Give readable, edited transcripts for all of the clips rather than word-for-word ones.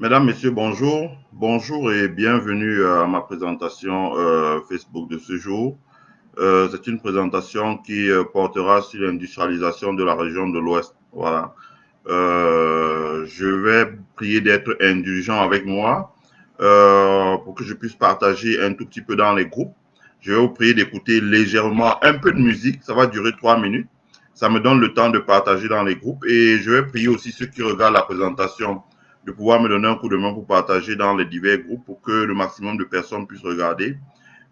Mesdames, Messieurs, bonjour. Bonjour et bienvenue à ma présentation Facebook de ce jour. C'est une présentation qui portera sur l'industrialisation de la région de l'Ouest. Voilà. Je vais prier d'être indulgent avec moi pour que je puisse partager un tout petit peu dans les groupes. Je vais vous prier d'écouter légèrement un peu de musique. Ça va durer 3 minutes. Ça me donne le temps de partager dans les groupes et je vais prier aussi ceux qui regardent la présentation de pouvoir me donner un coup de main pour partager dans les divers groupes pour que le maximum de personnes puissent regarder,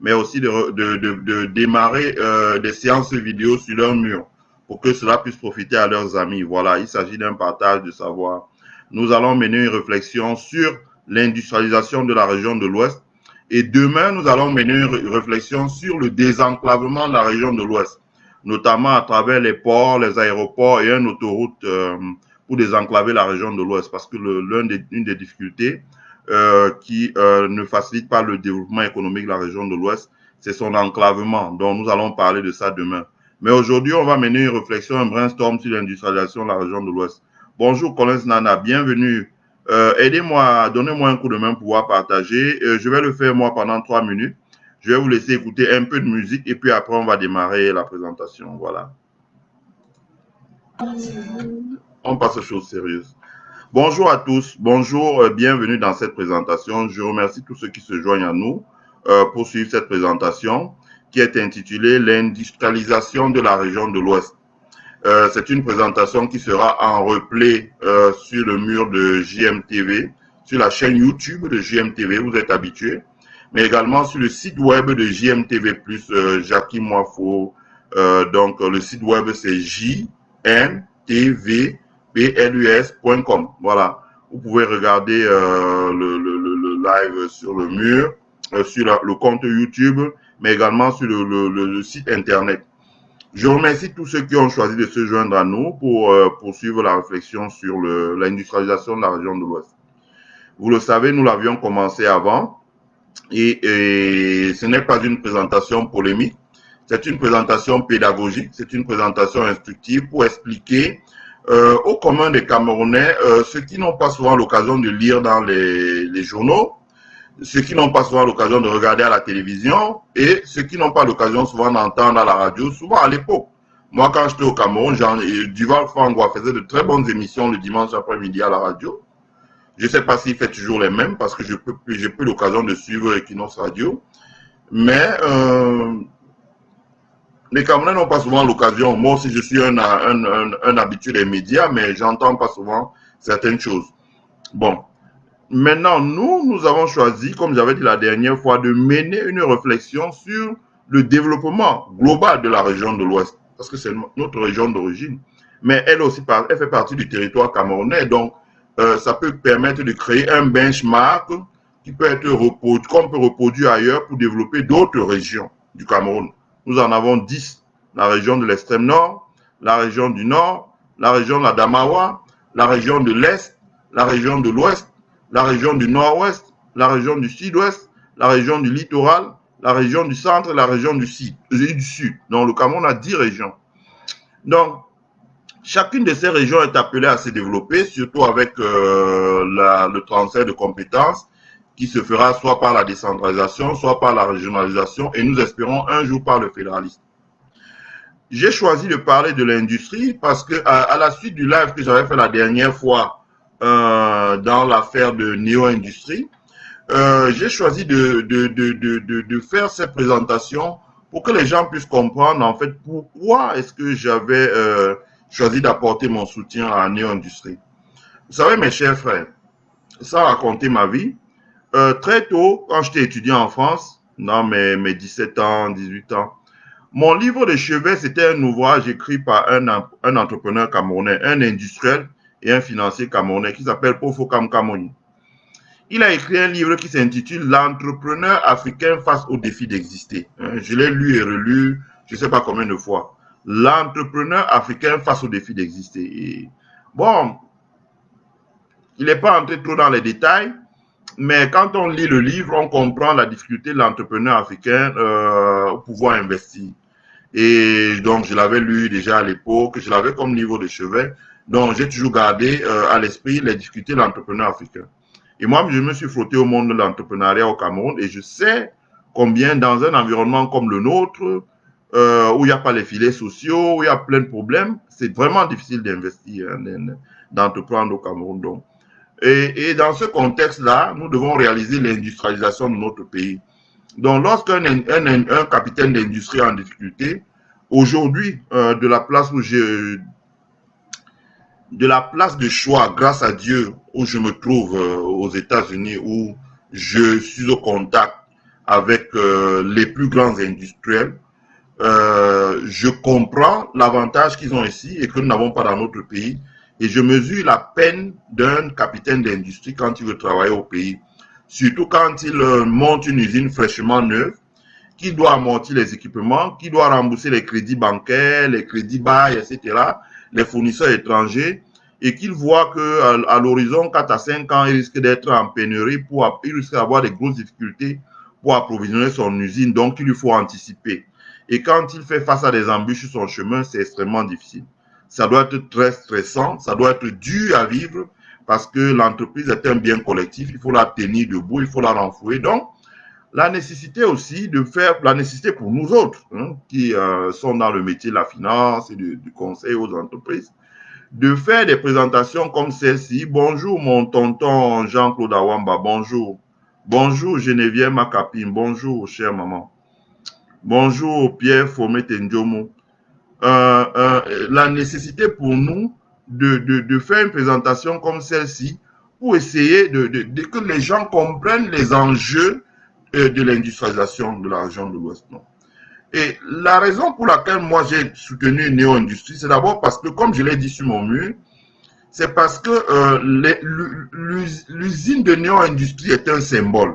mais aussi de démarrer des séances vidéo sur leur mur pour que cela puisse profiter à leurs amis. Voilà, il s'agit d'un partage de savoir. Nous allons mener une réflexion sur l'industrialisation de la région de l'Ouest et demain, nous allons mener une réflexion sur le désenclavement de la région de l'Ouest, notamment à travers les ports, les aéroports et une autoroute pour désenclaver la région de l'Ouest, parce que l'une des difficultés qui ne facilite pas le développement économique de la région de l'Ouest, c'est son enclavement. Donc, nous allons parler de ça demain. Mais aujourd'hui, on va mener une réflexion, un brainstorm sur l'industrialisation de la région de l'Ouest. Bonjour, Collins Nana, bienvenue. Aidez-moi, donnez-moi un coup de main pour pouvoir partager. Je vais le faire moi pendant 3 minutes. Je vais vous laisser écouter un peu de musique et puis après, on va démarrer la présentation. Voilà. On passe aux choses sérieuses. Bonjour à tous, bonjour, bienvenue dans cette présentation. Je remercie tous ceux qui se joignent à nous pour suivre cette présentation qui est intitulée l'industrialisation de la région de l'Ouest. C'est une présentation qui sera en replay sur le mur de JMTV, sur la chaîne YouTube de JMTV, vous êtes habitués, mais également sur le site web de JMTV+, Jackie Moifo. Donc le site web c'est jmtvplus.com. Voilà, vous pouvez regarder le live sur le mur, sur le compte YouTube, mais également sur le site internet. Je remercie tous ceux qui ont choisi de se joindre à nous pour poursuivre la réflexion sur l'industrialisation de la région de l'Ouest. Vous le savez, nous l'avions commencé avant et ce n'est pas une présentation polémique, c'est une présentation pédagogique, c'est une présentation instructive pour expliquer au commun des Camerounais ceux qui n'ont pas souvent l'occasion de lire dans les journaux, ceux qui n'ont pas souvent l'occasion de regarder à la télévision et ceux qui n'ont pas l'occasion souvent d'entendre à la radio, souvent à l'époque. Moi, quand j'étais au Cameroun, Duval Fangwa faisait de très bonnes émissions le dimanche après-midi à la radio. Je ne sais pas s'il fait toujours les mêmes parce que j'ai plus l'occasion de suivre Equinox Radio. Mais les Camerounais n'ont pas souvent l'occasion. Moi aussi, je suis un habitué des médias, mais j'entends pas souvent certaines choses. Bon. Maintenant, nous avons choisi, comme j'avais dit la dernière fois, de mener une réflexion sur le développement global de la région de l'Ouest, parce que c'est notre région d'origine. Mais elle aussi, elle fait partie du territoire camerounais, donc ça peut permettre de créer un benchmark qui peut être reproduit, qu'on peut reproduire ailleurs pour développer d'autres régions du Cameroun. Nous en avons 10, la région de l'extrême nord, la région du nord, la région de la Damawa, la région de l'Est, la région de l'Ouest, la région du nord-ouest, la région du sud-ouest, la région du littoral, la région du centre et la région du sud. Donc, le Cameroun a 10 régions. Donc, chacune de ces régions est appelée à se développer, surtout avec le transfert de compétences qui se fera soit par la décentralisation, soit par la régionalisation, et nous espérons un jour par le fédéralisme. J'ai choisi de parler de l'industrie parce que à la suite du live que j'avais fait la dernière fois dans l'affaire de Neo Industrie, j'ai choisi de faire cette présentation pour que les gens puissent comprendre en fait pourquoi est-ce que j'avais choisi d'apporter mon soutien à Neo Industrie. Vous savez, mes chers frères, sans raconter ma vie, très tôt, quand j'étais étudiant en France, dans mes 17 ans, 18 ans, mon livre de chevet, c'était un ouvrage écrit par un entrepreneur camerounais, un industriel et un financier camerounais qui s'appelle Pofo Kamkamoni. Il a écrit un livre qui s'intitule L'entrepreneur africain face au défi d'exister. Je l'ai lu et relu, je ne sais pas combien de fois. L'entrepreneur africain face au défi d'exister. Et bon, il n'est pas entré trop dans les détails, mais quand on lit le livre, on comprend la difficulté de l'entrepreneur africain au pouvoir investir. Et donc, je l'avais lu déjà à l'époque, je l'avais comme livre de chevet. Donc, j'ai toujours gardé à l'esprit les difficultés de l'entrepreneur africain. Et moi, je me suis frotté au monde de l'entrepreneuriat au Cameroun et je sais combien dans un environnement comme le nôtre, où il n'y a pas les filets sociaux, où il y a plein de problèmes, c'est vraiment difficile d'investir, d'entreprendre au Cameroun. Donc. Et dans ce contexte-là, nous devons réaliser l'industrialisation de notre pays. Donc, lorsqu'un un capitaine d'industrie est en difficulté, aujourd'hui, de la place de choix, grâce à Dieu, où je me trouve aux États-Unis, où je suis au contact avec les plus grands industriels, je comprends l'avantage qu'ils ont ici et que nous n'avons pas dans notre pays. Et je mesure la peine d'un capitaine d'industrie quand il veut travailler au pays. Surtout quand il monte une usine fraîchement neuve, qui doit amortir les équipements, qui doit rembourser les crédits bancaires, les crédits bail, etc., les fournisseurs étrangers, et qu'il voit qu'à l'horizon 4 à 5 ans, il risque d'être en pénurie, il risque d'avoir des grosses difficultés pour approvisionner son usine, donc il lui faut anticiper. Et quand il fait face à des embûches sur son chemin, c'est extrêmement difficile. Ça doit être très stressant, ça doit être dur à vivre, parce que l'entreprise est un bien collectif, il faut la tenir debout, il faut la renflouer. Donc, la nécessité aussi de faire, la nécessité pour nous autres, qui sont dans le métier de la finance et du conseil aux entreprises, de faire des présentations comme celle-ci. Bonjour mon tonton Jean-Claude Awamba, bonjour. Bonjour Geneviève Makapim, bonjour chère maman. Bonjour Pierre Fomé-Tendjomo. La nécessité pour nous de faire une présentation comme celle-ci pour essayer que les gens comprennent les enjeux de l'industrialisation de la région de l'Ouest. Et la raison pour laquelle moi j'ai soutenu Néo-Industrie, c'est d'abord parce que, comme je l'ai dit sur mon mur, c'est parce que l'usine de Néo-Industrie est un symbole.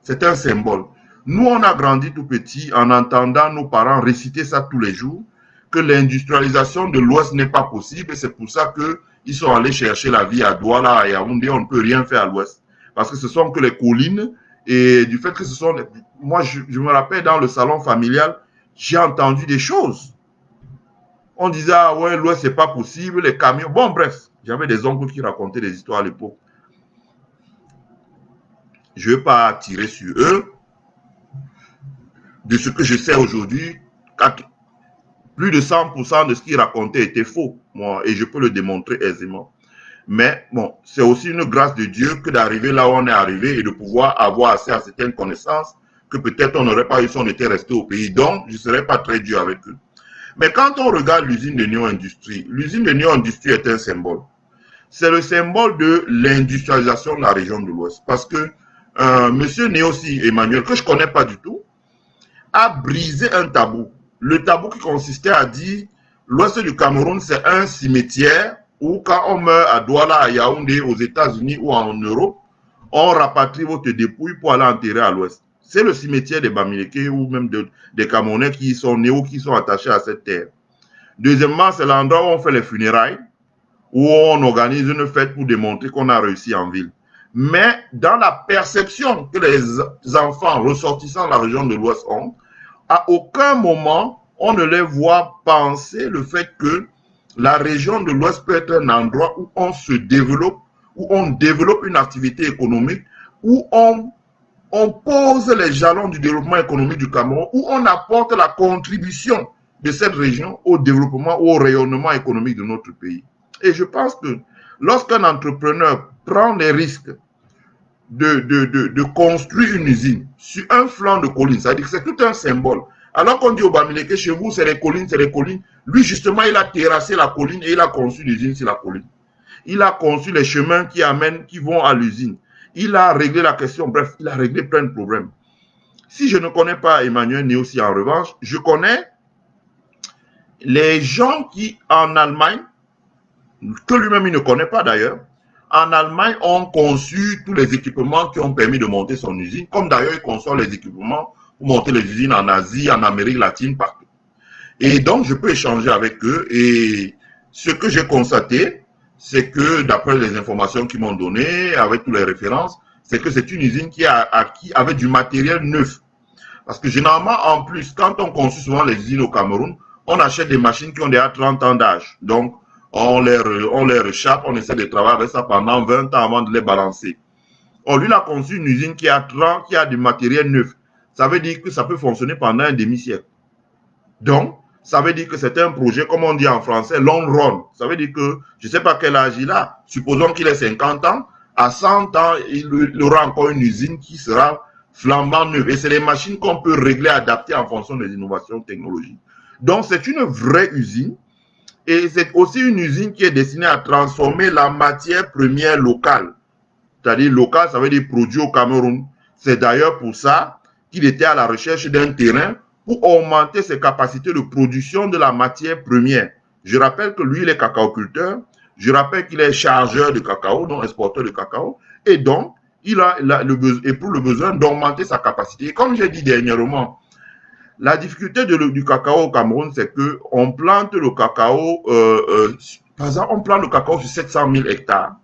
C'est un symbole. Nous, on a grandi tout petit en entendant nos parents réciter ça tous les jours, que l'industrialisation de l'Ouest n'est pas possible, et c'est pour ça qu'ils sont allés chercher la vie à Douala, à Yaoundé, on ne peut rien faire à l'Ouest. Parce que ce sont que les collines, et du fait que ce sont... Moi, je me rappelle, dans le salon familial, j'ai entendu des choses. On disait, ah ouais, l'Ouest, c'est pas possible, les camions... Bon, bref, j'avais des oncles qui racontaient des histoires à l'époque. Je ne vais pas tirer sur eux. De ce que je sais aujourd'hui, plus de 100% de ce qu'ils racontaient était faux, moi, et je peux le démontrer aisément. Mais bon, c'est aussi une grâce de Dieu que d'arriver là où on est arrivé et de pouvoir avoir accès à certaines connaissances que peut-être on n'aurait pas eu si on était resté au pays. Donc, je ne serais pas très dur avec eux. Mais quand on regarde l'usine de Néo-Industrie, l'usine de Néo-Industrie est un symbole. C'est le symbole de l'industrialisation de la région de l'Ouest. Parce que monsieur Néossi Emmanuel, que je ne connais pas du tout, a brisé un tabou. Le tabou qui consistait à dire l'Ouest du Cameroun, c'est un cimetière où quand on meurt à Douala, à Yaoundé, aux États-Unis ou en Europe, on rapatrie votre dépouille pour aller enterrer à l'Ouest. C'est le cimetière des Bamileke ou même des Camerounais qui sont nés ou qui sont attachés à cette terre. Deuxièmement, c'est l'endroit où on fait les funérailles, où on organise une fête pour démontrer qu'on a réussi en ville. Mais dans la perception que les enfants ressortissants de la région de l'Ouest ont, à aucun moment on ne les voit penser le fait que la région de l'Ouest peut être un endroit où on se développe, où on développe une activité économique, où on pose les jalons du développement économique du Cameroun, où on apporte la contribution de cette région au développement ou au rayonnement économique de notre pays. Et je pense que lorsqu'un entrepreneur prend les risques de construire une usine sur un flanc de colline, c'est-à-dire que c'est tout un symbole. Alors qu'on dit au Bamileke, chez vous, c'est les collines, c'est les collines. Lui, justement, il a terrassé la colline et il a conçu l'usine sur la colline. Il a conçu les chemins qui vont à l'usine. Il a réglé la question, bref, il a réglé plein de problèmes. Si je ne connais pas Emmanuel Néossi en revanche, je connais les gens qui, en Allemagne, que lui-même il ne connaît pas d'ailleurs, en Allemagne, ont conçu tous les équipements qui ont permis de monter son usine, comme d'ailleurs il conçoit les équipements pour monter les usines en Asie, en Amérique latine, partout. Et donc, je peux échanger avec eux et ce que j'ai constaté, c'est que d'après les informations qu'ils m'ont données, avec toutes les références, c'est que c'est une usine qui a acquis avec du matériel neuf. Parce que généralement, en plus, quand on construit souvent les usines au Cameroun, on achète des machines qui ont déjà 30 ans d'âge. Donc, on les rechappe, on essaie de travailler avec ça pendant 20 ans avant de les balancer. Or, lui, il a conçu une usine qui a du matériel neuf. Ça veut dire que ça peut fonctionner pendant un demi-siècle. Donc, ça veut dire que c'est un projet, comme on dit en français, long run. Ça veut dire que, je ne sais pas quel âge il a, supposons qu'il ait 50 ans, à 100 ans, il aura encore une usine qui sera flambant neuve. Et c'est les machines qu'on peut régler, adapter en fonction des innovations technologiques. Donc, c'est une vraie usine. Et c'est aussi une usine qui est destinée à transformer la matière première locale. C'est-à-dire locale, ça veut dire produit au Cameroun. C'est d'ailleurs pour ça qu'il était à la recherche d'un terrain pour augmenter ses capacités de production de la matière première. Je rappelle que lui, il est cacaoculteur. Je rappelle qu'il est chargeur de cacao, donc exporteur de cacao. Et donc, il a pour le besoin d'augmenter sa capacité. Et comme j'ai dit dernièrement, la difficulté du cacao au Cameroun, c'est qu'on plante le cacao, par exemple, on plante le cacao sur 700 000 hectares.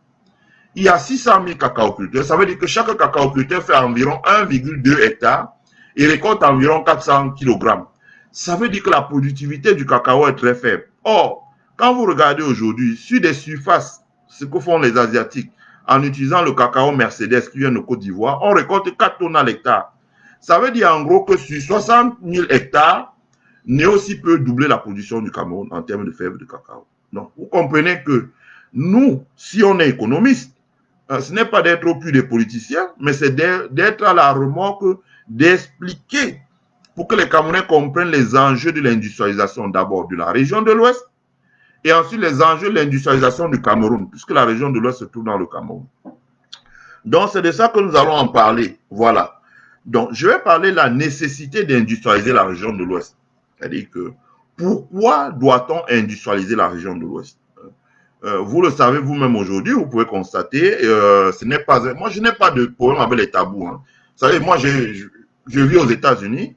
Il y a 600 000 cacaoculteurs. Ça veut dire que chaque cacaoculteur fait environ 1,2 hectares et récolte environ 400 kg. Ça veut dire que la productivité du cacao est très faible. Or, quand vous regardez aujourd'hui sur des surfaces, ce que font les Asiatiques, en utilisant le cacao Mercedes qui vient de Côte d'Ivoire, on récolte 4 tonnes à l'hectare. Ça veut dire en gros que sur 60 000 hectares, Néosi peut doubler la production du Cameroun en termes de fèves de cacao. Donc, vous comprenez que nous, si on est économiste, ce n'est pas d'être au plus des politiciens, mais c'est d'être à la remorque, d'expliquer pour que les Camerounais comprennent les enjeux de l'industrialisation d'abord de la région de l'Ouest et ensuite les enjeux de l'industrialisation du Cameroun, puisque la région de l'Ouest se trouve dans le Cameroun. Donc, c'est de ça que nous allons en parler. Voilà. Donc, je vais parler de la nécessité d'industrialiser la région de l'Ouest. C'est-à-dire que, pourquoi doit-on industrialiser la région de l'Ouest? Vous le savez vous-même aujourd'hui, vous pouvez constater, ce n'est pas, moi je n'ai pas de problème avec les tabous. Hein. Vous savez, moi je vis aux États-Unis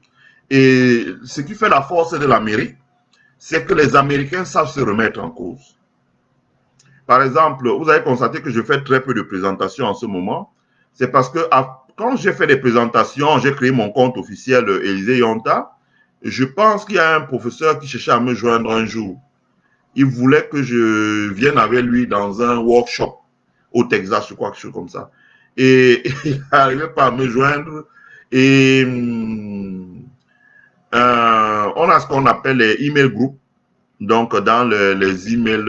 et ce qui fait la force de l'Amérique, c'est que les Américains savent se remettre en cause. Par exemple, vous avez constaté que je fais très peu de présentations en ce moment. C'est parce que quand j'ai fait des présentations, j'ai créé mon compte officiel Élysée Yonta. Je pense qu'il y a un professeur qui cherchait à me joindre un jour. Il voulait que je vienne avec lui dans un workshop au Texas, je crois, quelque chose comme ça. Et il n'arrivait pas à me joindre. Et on a ce qu'on appelle les email groups. Donc, dans les emails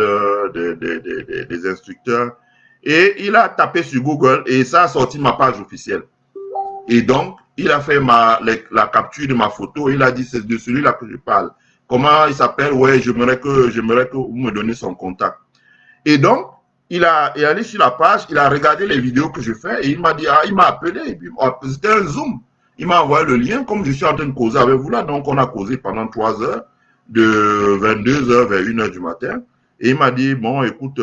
des instructeurs. Et il a tapé sur Google et ça a sorti ma page officielle. Et donc, il a fait la capture de ma photo. Il a dit, c'est de celui-là que je parle. Comment il s'appelle? Ouais, j'aimerais que vous me donniez son contact. Et donc, il est allé sur la page, il a regardé les vidéos que je fais et il m'a dit, il m'a appelé, et puis c'était un Zoom. Il m'a envoyé le lien, comme je suis en train de causer avec vous là, donc on a causé pendant 3 heures, de 22h vers 1h du matin. Et il m'a dit, bon, écoute,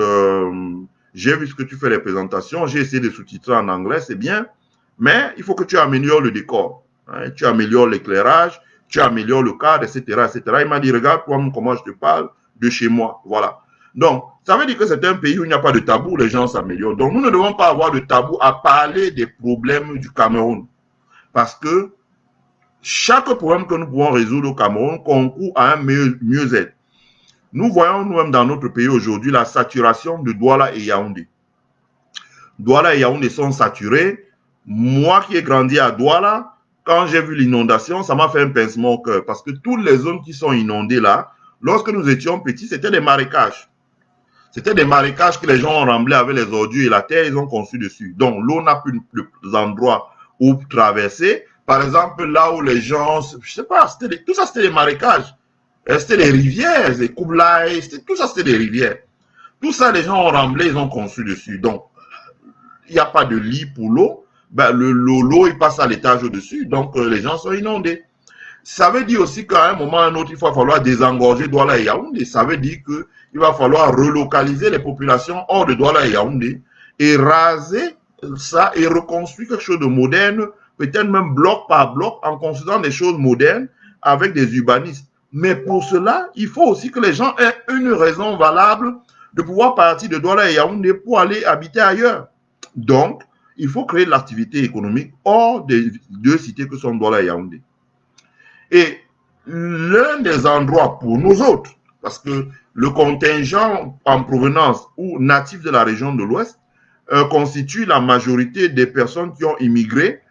j'ai vu ce que tu fais les présentations, j'ai essayé de sous-titrer en anglais, c'est bien, mais il faut que tu améliores le décor, hein, tu améliores l'éclairage, tu améliores le cadre, etc., etc. Il m'a dit, regarde comment je te parle de chez moi. Voilà. Donc, ça veut dire que c'est un pays où il n'y a pas de tabou, les gens s'améliorent. Donc, nous ne devons pas avoir de tabou à parler des problèmes du Cameroun. Parce que chaque problème que nous pouvons résoudre au Cameroun concourt à un mieux-être. Nous voyons nous-mêmes dans notre pays aujourd'hui la saturation de Douala et Yaoundé. Douala et Yaoundé sont saturés. Moi qui ai grandi à Douala, quand j'ai vu l'inondation, ça m'a fait un pincement au cœur parce que toutes les zones qui sont inondées là, lorsque nous étions petits, c'était des marécages. C'était des marécages que les gens ont remblés avec les ordures et la terre, ils ont construit dessus. Donc, l'eau n'a plus d'endroit où traverser. Par exemple, là où les gens, je sais pas, tout ça c'était des marécages. C'était des rivières, des Koublaï, tout ça c'était des rivières. Tout ça, les gens ont remblé, ils ont construit dessus. Donc, il n'y a pas de lit pour l'eau. Ben, l'eau, il passe à l'étage au-dessus. Donc, les gens sont inondés. Ça veut dire aussi qu'à un moment ou à un autre, il va falloir désengorger Douala et Yaoundé. Ça veut dire qu'il va falloir relocaliser les populations hors de Douala et Yaoundé et raser ça et reconstruire quelque chose de moderne, peut-être même bloc par bloc, en construisant des choses modernes avec des urbanistes. Mais pour cela, il faut aussi que les gens aient une raison valable de pouvoir partir de Douala et Yaoundé pour aller habiter ailleurs. Donc, il faut créer de l'activité économique hors des deux cités que sont Douala et Yaoundé. Et l'un des endroits pour nous autres, parce que le contingent en provenance ou natif de la région de l'Ouest constituent la majorité des personnes qui ont immigré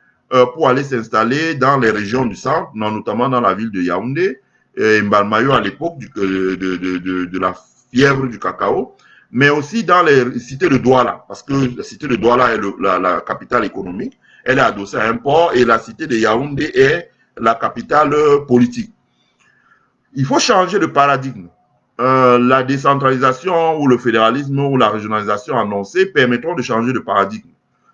pour aller s'installer dans les régions du centre, notamment dans la ville de Yaoundé, Mbalmayo à l'époque de la fièvre du cacao, mais aussi dans les cités de Douala, parce que la cité de Douala est la capitale économique, elle est adossée à un port, et la cité de Yaoundé est la capitale politique. Il faut changer de paradigme. La décentralisation ou le fédéralisme ou la régionalisation annoncée permettront de changer de paradigme.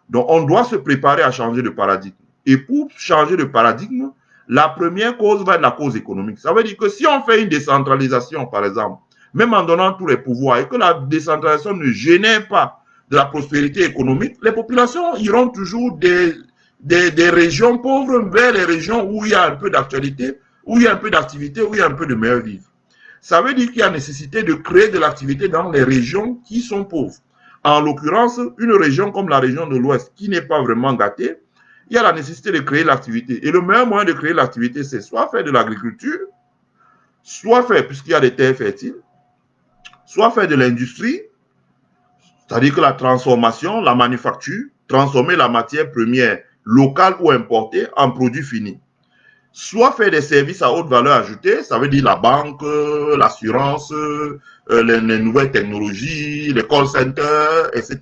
Donc, on doit se préparer à changer de paradigme. Et pour changer de paradigme, la première cause va être la cause économique. Ça veut dire que si on fait une décentralisation, par exemple, même en donnant tous les pouvoirs, et que la décentralisation ne génère pas de la prospérité économique, les populations iront toujours des régions pauvres vers les régions où il y a un peu d'actualité, où il y a un peu d'activité, où il y a un peu de meilleur vivre. Ça veut dire qu'il y a nécessité de créer de l'activité dans les régions qui sont pauvres. En l'occurrence, une région comme la région de l'Ouest, qui n'est pas vraiment gâtée, il y a la nécessité de créer l'activité. Et le meilleur moyen de créer l'activité, c'est soit faire de l'agriculture, soit faire, puisqu'il y a des terres fertiles, soit faire de l'industrie, c'est-à-dire que la transformation, la manufacture, transformer la matière première locale ou importée en produit fini. Soit faire des services à haute valeur ajoutée, ça veut dire la banque, l'assurance, les nouvelles technologies, les call centers, etc.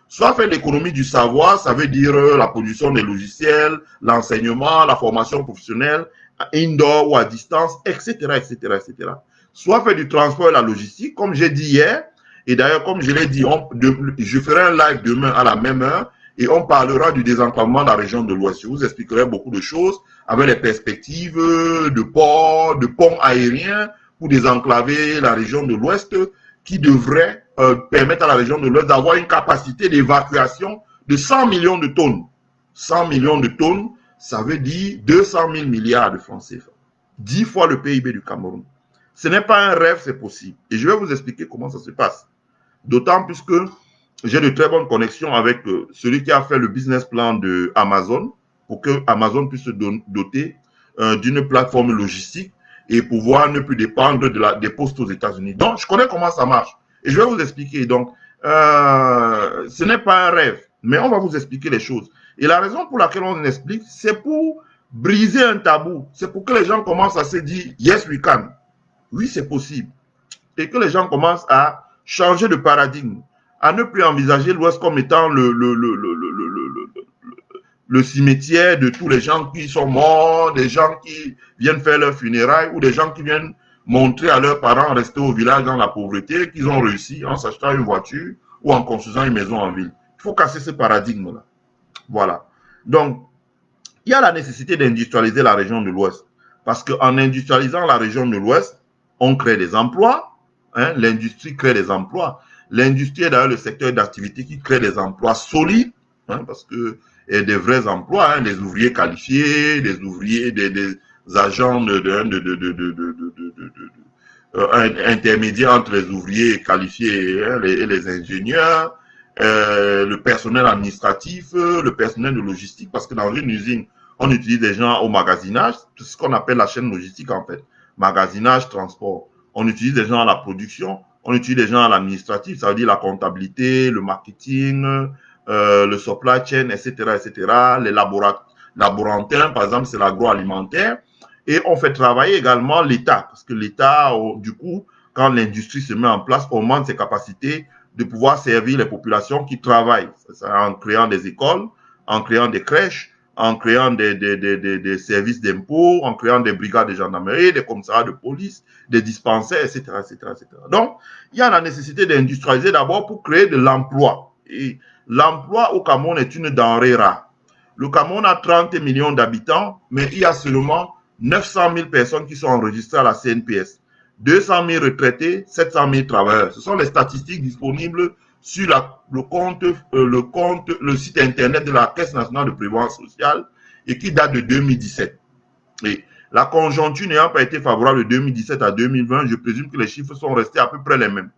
Soit faire l'économie du savoir, ça veut dire la production des logiciels, l'enseignement, la formation professionnelle, indoor ou à distance, etc., etc., etc. Soit faire du transport et la logistique, comme j'ai dit hier, et d'ailleurs, comme je l'ai dit, je ferai un live demain à la même heure, et on parlera du désenclavement de la région de l'Ouest. Je vous expliquerai beaucoup de choses avec les perspectives de ports, de ponts aériens pour désenclaver la région de l'Ouest qui devrait permettre à la région de l'Ouest d'avoir une capacité d'évacuation de 100 millions de tonnes. 100 millions de tonnes, ça veut dire 200 000 milliards de francs CFA. 10 fois le PIB du Cameroun. Ce n'est pas un rêve, c'est possible. Et je vais vous expliquer comment ça se passe. D'autant plus que j'ai de très bonnes connexions avec celui qui a fait le business plan de Amazon pour que Amazon puisse se doter d'une plateforme logistique et pouvoir ne plus dépendre des postes aux États-Unis. Donc, je connais comment ça marche. Et je vais vous expliquer. Donc, ce n'est pas un rêve, mais on va vous expliquer les choses. Et la raison pour laquelle on explique, c'est pour briser un tabou. C'est pour que les gens commencent à se dire « Yes, we can ». Oui, c'est possible. Et que les gens commencent à changer de paradigme, à ne plus envisager l'Ouest comme étant le cimetière de tous les gens qui sont morts, des gens qui viennent faire leurs funérailles ou des gens qui viennent montrer à leurs parents rester au village dans la pauvreté, qu'ils ont réussi en s'achetant une voiture ou en construisant une maison en ville. Il faut casser ce paradigme-là. Voilà. Donc, il y a la nécessité d'industrialiser la région de l'Ouest. Parce qu'en industrialisant la région de l'Ouest, on crée des emplois. Hein, l'industrie crée des emplois. L'industrie est d'ailleurs le secteur d'activité qui crée des emplois solides, hein, parce que et des vrais emplois, hein, des ouvriers qualifiés, des ouvriers, des agents intermédiaires entre les ouvriers qualifiés hein, et les ingénieurs, le personnel administratif, le personnel de logistique, parce que dans une usine, on utilise des gens au magasinage, c'est ce qu'on appelle la chaîne logistique en fait, magasinage, transport. On utilise des gens à la production, on utilise des gens à l'administratif, ça veut dire la comptabilité, le marketing, le supply chain, etc., etc. Les laborantins, par exemple, c'est l'agroalimentaire. Et on fait travailler également l'État, parce que l'État, du coup, quand l'industrie se met en place, augmente ses capacités de pouvoir servir les populations qui travaillent, en créant des écoles, en créant des crèches, en créant des services d'impôts, en créant des brigades de gendarmerie, des commissariats de police, des dispensaires, etc., etc., etc. Donc, il y a la nécessité d'industrialiser d'abord pour créer de l'emploi. Et l'emploi au Cameroun est une denrée rare. Le Cameroun a 30 millions d'habitants, mais il y a seulement 900 000 personnes qui sont enregistrées à la CNPS. 200 000 retraités, 700 000 travailleurs. Ce sont les statistiques disponibles sur le site internet de la Caisse nationale de prévoyance sociale et qui date de 2017. Et la conjoncture n'ayant pas été favorable de 2017 à 2020, je présume que les chiffres sont restés à peu près les mêmes.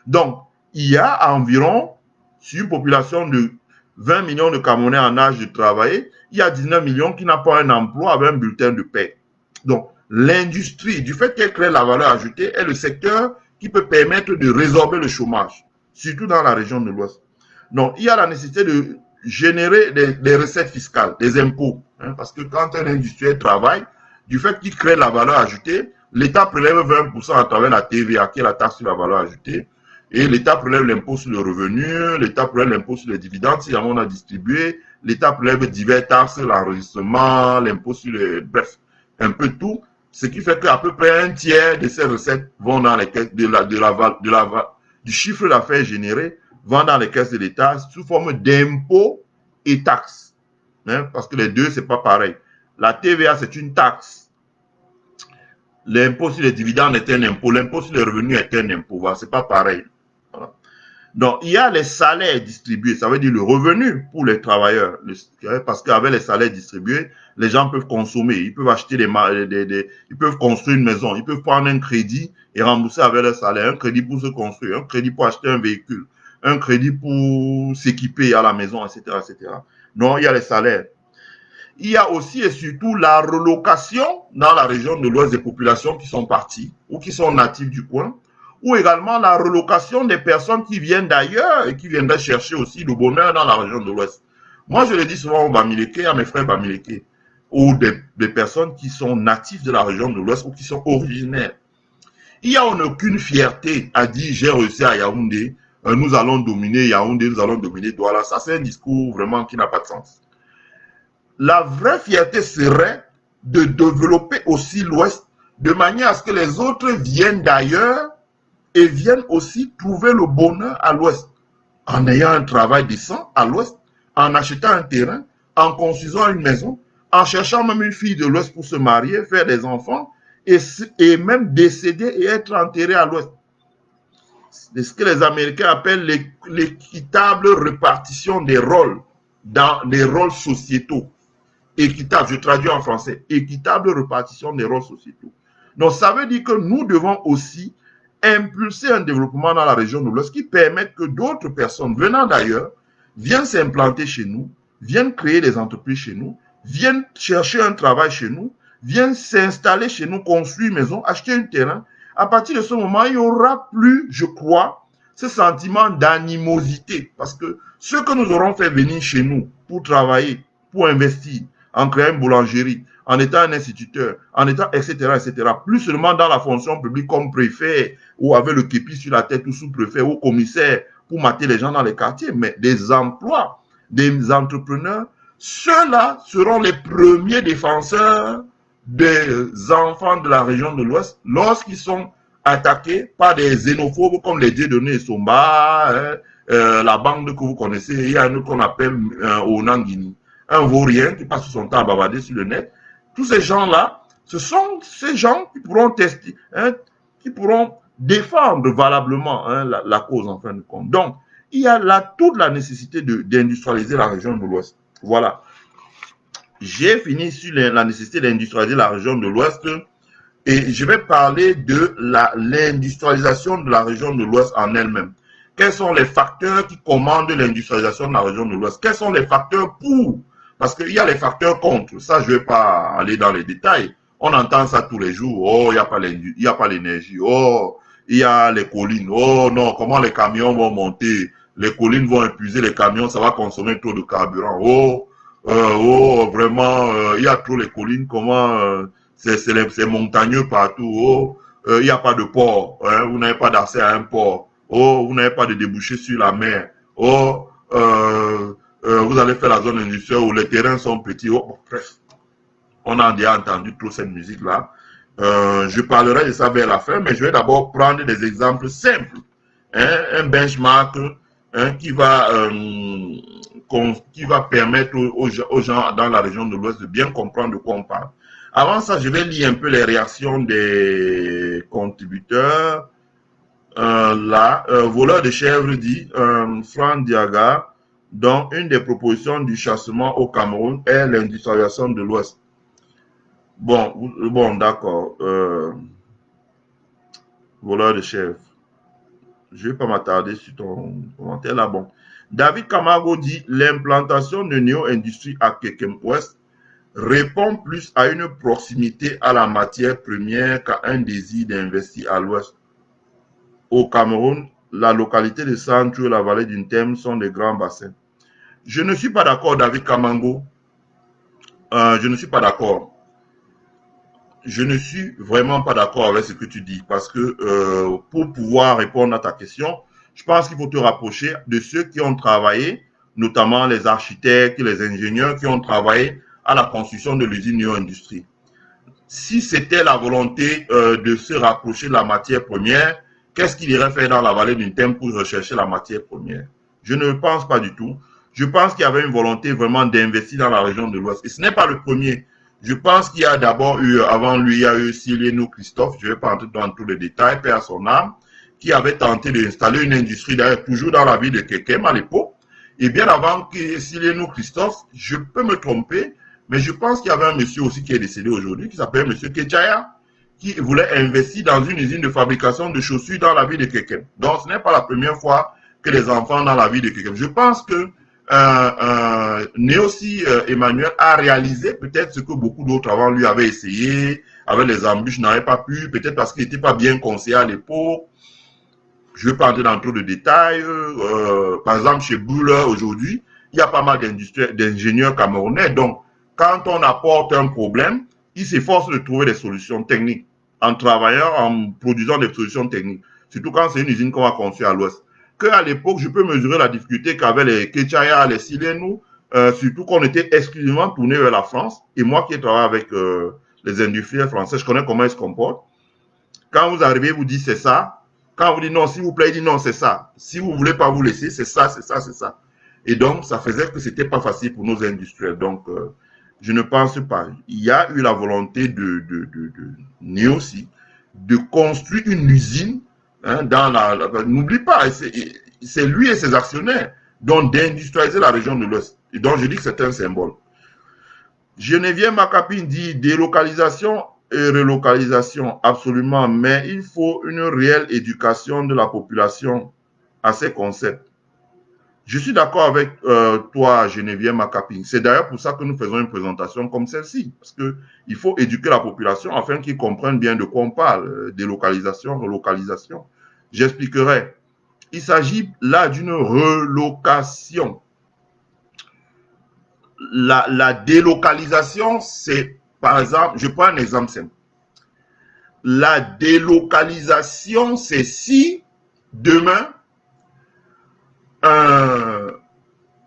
Donc, il y a environ, sur une population de 20 millions de Camerounais en âge de travailler, il y a 19 millions qui n'ont pas un emploi avec un bulletin de paie. Donc, l'industrie, du fait qu'elle crée la valeur ajoutée, est le secteur qui peut permettre de résorber le chômage, surtout dans la région de l'Ouest. Donc, il y a la nécessité de générer des recettes fiscales, des impôts. Hein, parce que quand un industriel travaille, du fait qu'il crée la valeur ajoutée, l'État prélève 20% à travers la TVA, qui est la taxe sur la valeur ajoutée. Et l'État prélève l'impôt sur le revenu, l'État prélève l'impôt sur les dividendes, si on a distribué, l'État prélève divers taxes, l'enregistrement, l'impôt sur les... Bref, un peu tout. Ce qui fait qu'à peu près un tiers de ces recettes vont dans les caisses du chiffre d'affaires généré, vont dans les caisses de l'État sous forme d'impôts et taxes. Hein, parce que les deux, c'est pas pareil. La TVA, c'est une taxe. L'impôt sur les dividendes est un impôt. L'impôt sur les revenus est un impôt. Voilà, c'est pas pareil. Voilà. Donc, il y a les salaires distribués. Ça veut dire le revenu pour les travailleurs. Parce qu'avec les salaires distribués, les gens peuvent consommer. Ils peuvent acheter ils peuvent construire une maison. Ils peuvent prendre un crédit et rembourser avec leur salaire. Un crédit pour se construire. Un crédit pour acheter un véhicule. Un crédit pour s'équiper à la maison, etc., etc. Donc, il y a les salaires. Il y a aussi et surtout la relocation dans la région de l'Ouest des populations qui sont parties ou qui sont natives du coin, ou également la relocation des personnes qui viennent d'ailleurs et qui viendraient chercher aussi le bonheur dans la région de l'Ouest. Moi, je le dis souvent aux Bamileke, à mes frères Bamileke, ou des personnes qui sont natifs de la région de l'Ouest ou qui sont originaires. Il n'y a aucune fierté à dire j'ai réussi à Yaoundé, nous allons dominer Yaoundé, nous allons dominer Douala. Ça, c'est un discours vraiment qui n'a pas de sens. La vraie fierté serait de développer aussi l'Ouest de manière à ce que les autres viennent d'ailleurs et viennent aussi trouver le bonheur à l'Ouest en ayant un travail décent à l'Ouest, en achetant un terrain, en construisant une maison, en cherchant même une fille de l'Ouest pour se marier, faire des enfants et même décéder et être enterré à l'Ouest. C'est ce que les Américains appellent l'équitable répartition des rôles dans les rôles sociétaux. Équitable, je traduis en français, équitable répartition des rôles sociétaux. Donc, ça veut dire que nous devons aussi impulser un développement dans la région de l'Ouest qui permette que d'autres personnes venant d'ailleurs viennent s'implanter chez nous, viennent créer des entreprises chez nous, viennent chercher un travail chez nous, viennent s'installer chez nous, construire une maison, acheter un terrain. À partir de ce moment, il n'y aura plus, je crois, ce sentiment d'animosité. Parce que ceux que nous aurons fait venir chez nous pour travailler, pour investir, en créant une boulangerie, en étant un instituteur, en étant, etc., etc., plus seulement dans la fonction publique comme préfet ou avec le képi sur la tête ou sous-préfet ou commissaire pour mater les gens dans les quartiers, mais des emplois, des entrepreneurs, ceux-là seront les premiers défenseurs des enfants de la région de l'Ouest lorsqu'ils sont attaqués par des xénophobes comme les Dieudonné et Somba, la bande que vous connaissez, il y a un autre qu'on appelle Onangini, un vaurien qui passe son temps à bavarder sur le net. Tous ces gens-là, ce sont ces gens qui pourront tester, qui pourront défendre valablement la cause en fin de compte. Donc, il y a là toute la nécessité d'industrialiser la région de l'Ouest. Voilà. J'ai fini sur la nécessité d'industrialiser la région de l'Ouest et je vais parler de l'industrialisation de la région de l'Ouest en elle-même. Quels sont les facteurs qui commandent l'industrialisation de la région de l'Ouest? Quels sont les facteurs pour? Parce qu'il y a les facteurs contre. Ça, je ne vais pas aller dans les détails. On entend ça tous les jours. Oh, il n'y a pas l'énergie. Oh, il y a les collines. Oh non, comment les camions vont monter? Les collines vont épuiser les camions, ça va consommer trop de carburant. Vraiment, il y a trop les collines. Comment c'est montagneux partout. Oh, il n'y a pas de port. Hein, vous n'avez pas d'accès à un port. Oh, vous n'avez pas de débouché sur la mer. Oh, vous allez faire la zone industrielle où les terrains sont petits. Oh, bon, bref, on a déjà entendu trop cette musique-là. Je parlerai de ça vers la fin, mais je vais d'abord prendre des exemples simples. Hein, un benchmark qui va permettre aux gens dans la région de l'Ouest de bien comprendre de quoi on parle. Avant ça, je vais lire un peu les réactions des contributeurs. Voleur de chèvres dit Franck Diaga, dont une des propositions du chassement au Cameroun est l'industrialisation de l'Ouest. Bon, d'accord. Voleur de chèvres. Je ne vais pas m'attarder sur ton commentaire là. Bon. David Camargo dit l'implantation de néo-industrie à Kekem Ouest répond plus à une proximité à la matière première qu'à un désir d'investir à l'Ouest. Au Cameroun, la localité de Sancho et la vallée d'Intem sont des grands bassins. Je ne suis pas d'accord, David Kamango. Je ne suis pas d'accord. Je ne suis vraiment pas d'accord avec ce que tu dis parce que pour pouvoir répondre à ta question, je pense qu'il faut te rapprocher de ceux qui ont travaillé, notamment les architectes, les ingénieurs qui ont travaillé à la construction de l'usine Néo Industrie. Si c'était la volonté de se rapprocher de la matière première, qu'est-ce qu'il irait faire dans la vallée d'une thème pour rechercher la matière première? Je ne le pense pas du tout. Je pense qu'il y avait une volonté vraiment d'investir dans la région de l'Ouest. Et ce n'est pas le premier. Je pense qu'il y a d'abord eu, avant lui, il y a eu Silieno Christophe, je ne vais pas entrer dans tous les détails, paix à son âme, qui avait tenté d'installer une industrie, d'ailleurs, toujours dans la ville de Kekem à l'époque. Et bien avant que Silieno Christophe, je peux me tromper, mais je pense qu'il y avait un monsieur aussi qui est décédé aujourd'hui, qui s'appelle monsieur Kechaya, qui voulait investir dans une usine de fabrication de chaussures dans la ville de Kekem. Donc, ce n'est pas la première fois que les enfants dans la ville de Kekem. Je pense que Néosi Emmanuel a réalisé peut-être ce que beaucoup d'autres avant lui avaient essayé, avec les embûches n'avaient pas pu, peut-être parce qu'il n'était pas bien conseillé à l'époque. Je ne vais pas entrer dans trop de détails. Par exemple, chez Buller aujourd'hui, il y a pas mal d'ingénieurs camerounais. Donc, quand on apporte un problème, ils s'efforcent de trouver des solutions techniques en travaillant, en produisant des solutions techniques. Surtout quand c'est une usine qu'on va construire à l'ouest. Qu'à l'époque, je peux mesurer la difficulté qu'avaient les Kechaya, les Silenou, surtout qu'on était exclusivement tourné vers la France. Et moi qui ai travaillé avec les industriels français, je connais comment ils se comportent. Quand vous arrivez, vous dites c'est ça. Quand vous dites non, s'il vous plaît, il dit non, c'est ça. Si vous ne voulez pas vous laisser, c'est ça, c'est ça, c'est ça. Et donc, ça faisait que ce n'était pas facile pour nos industriels. Donc, je ne pense pas. Il y a eu la volonté de Néosi de construire une usine dans n'oublie pas, c'est lui et ses actionnaires, donc d'industrialiser la région de l'Ouest. Et donc, je dis que c'est un symbole. Geneviève Macapine dit délocalisation et relocalisation, absolument, mais il faut une réelle éducation de la population à ces concepts. Je suis d'accord avec toi, Geneviève Macapine. C'est d'ailleurs pour ça que nous faisons une présentation comme celle-ci, parce qu'il faut éduquer la population afin qu'ils comprennent bien de quoi on parle, délocalisation, relocalisation. J'expliquerai. Il s'agit là d'une relocation. La délocalisation, c'est, par exemple, je prends un exemple simple. La délocalisation, c'est si demain, un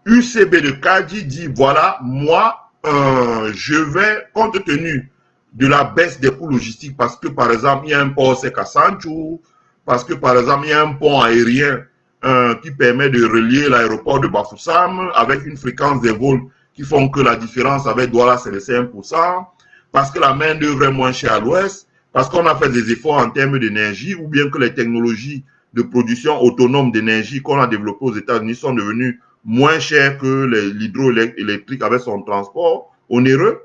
UCB de Kadi dit, voilà, moi, je vais, compte tenu de la baisse des coûts logistiques, parce que, par exemple, il y a un port sec à Sanchou, parce que, par exemple, il y a un pont aérien qui permet de relier l'aéroport de Bafoussam avec une fréquence des vols qui font que la différence avec Douala, c'est de 5%, parce que la main-d'œuvre est moins chère à l'ouest, parce qu'on a fait des efforts en termes d'énergie, ou bien que les technologies de production autonome d'énergie qu'on a développées aux États-Unis sont devenues moins chères que l'hydroélectrique avec son transport onéreux.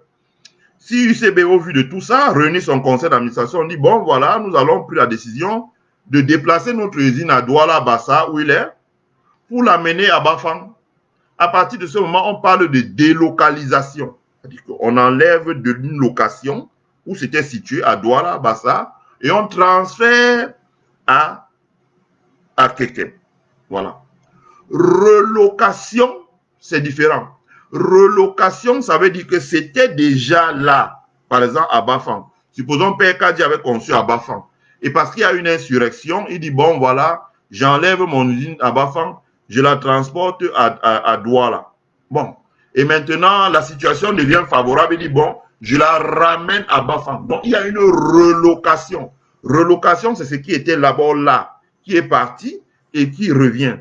Si UCB, au vu de tout ça, réunit son conseil d'administration, on dit, bon, voilà, nous allons prendre la décision de déplacer notre usine à Douala-Bassa, où il est, pour l'amener à Bafang. À partir de ce moment, on parle de délocalisation. C'est-à-dire qu'on enlève de une location où c'était situé à Douala, Bassa, et on transfère à Kekem. Voilà. Relocation, c'est différent. Relocation, ça veut dire que c'était déjà là, par exemple à Bafang. Supposons Père Kadi avait conçu à Bafang. Et parce qu'il y a une insurrection, il dit, bon, voilà, j'enlève mon usine à Bafang, je la transporte à Douala. Bon. Et maintenant, la situation devient favorable. Il dit, bon, je la ramène à Bafang. Donc, il y a une relocation. Relocation, c'est ce qui était d'abord là, qui est parti et qui revient.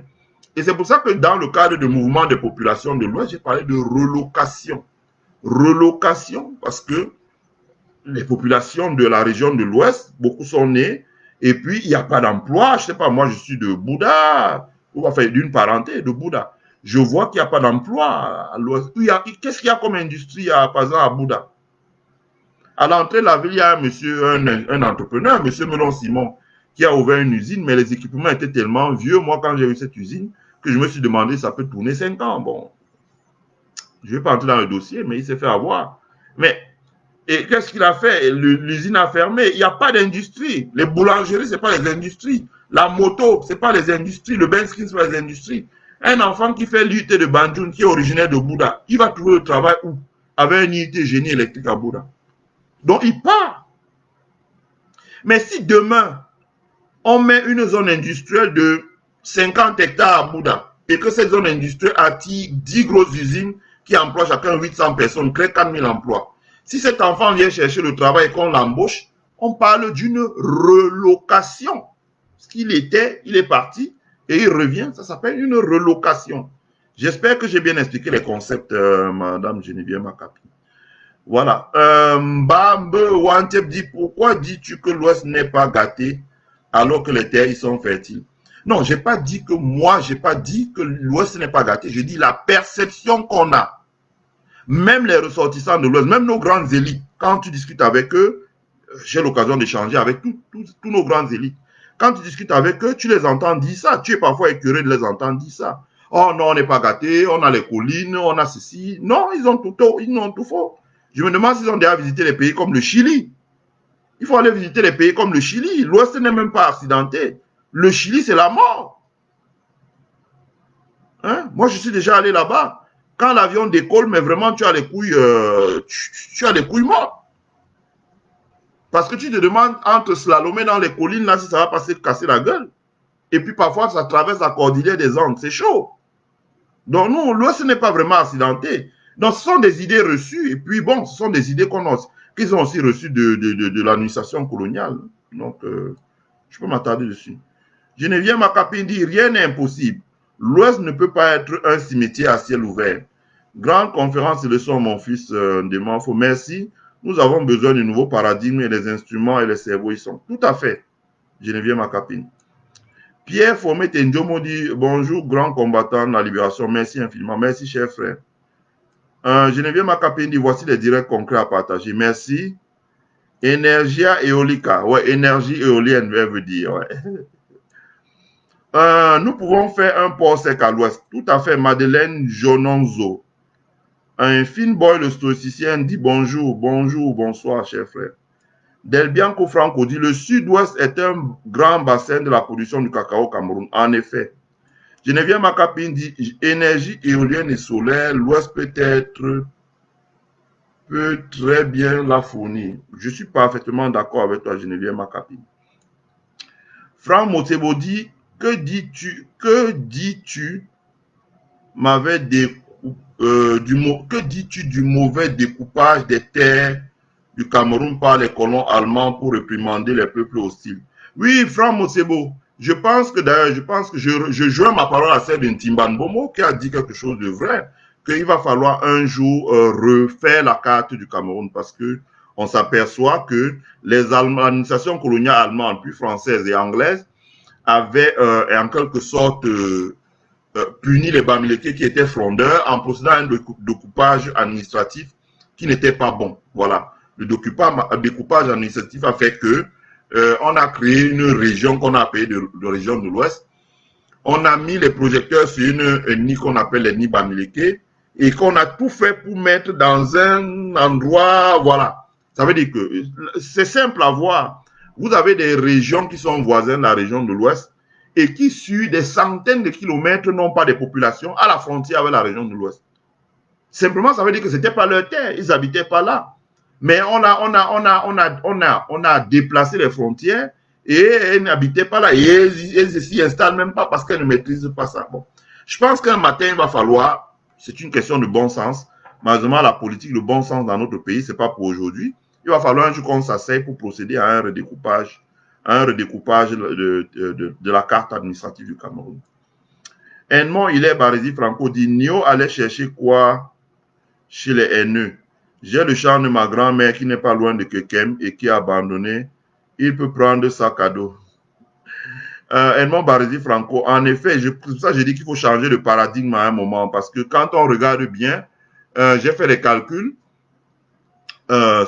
Et c'est pour ça que dans le cadre du mouvement des populations de l'Ouest, j'ai parlé de relocation. Relocation, parce que les populations de la région de l'Ouest, beaucoup sont nées, et puis il n'y a pas d'emploi. Je ne sais pas, moi je suis de Bouddha, ou enfin d'une parenté de Bouddha. Je vois qu'il n'y a pas d'emploi à l'Ouest. Qu'est-ce qu'il y a comme industrie par exemple à Bouddha? À l'entrée de la ville, il y a un entrepreneur, monsieur Melon Simon, qui a ouvert une usine, mais les équipements étaient tellement vieux, moi quand j'ai eu cette usine, que je me suis demandé ça peut tourner 5 ans. Bon, je ne vais pas entrer dans le dossier, mais il s'est fait avoir. Mais Et qu'est-ce qu'il a fait? L'usine a fermé. Il n'y a pas d'industrie. Les boulangeries, ce n'est pas les industries. La moto, ce n'est pas les industries. Le Benskin, ce n'est pas les industries. Un enfant qui fait l'UT de Banjul, qui est originaire de Bouddha, il va trouver le travail où? Avec un UT génie électrique à Bouddha. Donc, il part. Mais si demain, on met une zone industrielle de 50 hectares à Bouddha et que cette zone industrielle attire 10 grosses usines qui emploient chacun 800 personnes, crée 4000 emplois. Si cet enfant vient chercher le travail et qu'on l'embauche, on parle d'une relocation. Ce qu'il était, il est parti et il revient, ça s'appelle une relocation. J'espère que j'ai bien expliqué les concepts, Madame Geneviève Makapi. Voilà. Bambe Wantep dit, pourquoi dis-tu que l'Ouest n'est pas gâté alors que les terres y sont fertiles? Non, j'ai pas dit que moi, j'ai pas dit que l'Ouest n'est pas gâté. Je dis la perception qu'on a. Même les ressortissants de l'Ouest, même nos grandes élites, quand tu discutes avec eux, j'ai l'occasion d'échanger avec tous nos grandes élites. Quand tu discutes avec eux, tu les entends dire ça. Tu es parfois écœuré de les entendre dire ça. Oh non, on n'est pas gâté, on a les collines, on a ceci. Non, ils ont tout faux. Je me demande s'ils ont déjà visité les pays comme le Chili. Il faut aller visiter les pays comme le Chili. L'Ouest n'est même pas accidenté. Le Chili, c'est la mort. Hein? Moi, je suis déjà allé là-bas. Quand l'avion décolle, mais vraiment, tu as les couilles, tu as les couilles mortes. Parce que tu te demandes entre slalomer dans les collines, là, si ça va passer casser la gueule. Et puis parfois, ça traverse la cordillère des Andes. C'est chaud. Donc, nous, l'Ouest n'est pas vraiment accidenté. Donc, ce sont des idées reçues. Et puis, bon, ce sont des idées qu'ils ont aussi reçues de l'administration coloniale. Donc, je peux m'attarder dessus. Geneviève Macapin dit, rien n'est impossible. L'Ouest ne peut pas être un cimetière à ciel ouvert. Grande conférence et leçon, mon fils de Manfo. Merci. Nous avons besoin de nouveaux paradigmes et les instruments et les cerveaux, ils sont. Tout à fait, Geneviève Macapin. Pierre Formé Tendjomo dit, bonjour, grand combattant de la libération. Merci infiniment. Merci, cher frère. Geneviève Macapin dit, voici les directs concrets à partager. Merci. Energia Eolica. Ouais, énergie éolienne, elle veut dire. Ouais. Nous pouvons faire un port sec à l'ouest. Tout à fait, Madeleine Jononzo. Un fin boy, le stoïcien, dit bonjour, bonjour, bonsoir, cher frère. Del Bianco Franco dit, le sud-ouest est un grand bassin de la production du cacao au Cameroun. En effet. Geneviève Macapin dit, énergie éolienne et solaire, l'ouest peut très bien la fournir. Je suis parfaitement d'accord avec toi, Geneviève Macapin. Franck Motebo dit, que dis-tu du mauvais découpage des terres du Cameroun par les colons allemands pour réprimander les peuples hostiles? Oui, Franck Motebo, je pense que je joins ma parole à celle de Ntimban-Bomo qui a dit quelque chose de vrai, qu'il va falloir un jour refaire la carte du Cameroun parce que on s'aperçoit que les administrations coloniales allemandes, puis françaises et anglaises, avaient en quelque sorte puni les Bamileke qui étaient frondeurs en procédant à un découpage administratif qui n'était pas bon. Voilà. Le découpage administratif a fait que on a créé une région qu'on a appelée de région de l'Ouest. On a mis les projecteurs sur une ethnie qu'on appelle l'ethnie Bamileke et qu'on a tout fait pour mettre dans un endroit, voilà. Ça veut dire que c'est simple à voir. Vous avez des régions qui sont voisines de la région de l'Ouest et qui, sur des centaines de kilomètres, n'ont pas de population à la frontière avec la région de l'Ouest. Simplement, ça veut dire que ce n'était pas leur terre, ils n'habitaient pas là. Mais on a déplacé les frontières et elles n'habitaient pas là. Et elles ne s'y installent même pas parce qu'elles ne maîtrisent pas ça. Bon. Je pense qu'un matin, il va falloir, c'est une question de bon sens, malheureusement, la politique, le bon sens dans notre pays, ce n'est pas pour aujourd'hui. Il va falloir un jour qu'on s'asseye pour procéder à un redécoupage de la carte administrative du Cameroun. Edmond Hilaire Barézy Franco dit, Nio allait chercher quoi chez les haineux? J'ai le champ de ma grand-mère qui n'est pas loin de Kekem et qui a abandonné. Il peut prendre sa cadeau. Edmond Barézy Franco, en effet, pour ça je dis qu'il faut changer de paradigme à un moment parce que quand on regarde bien, j'ai fait les calculs,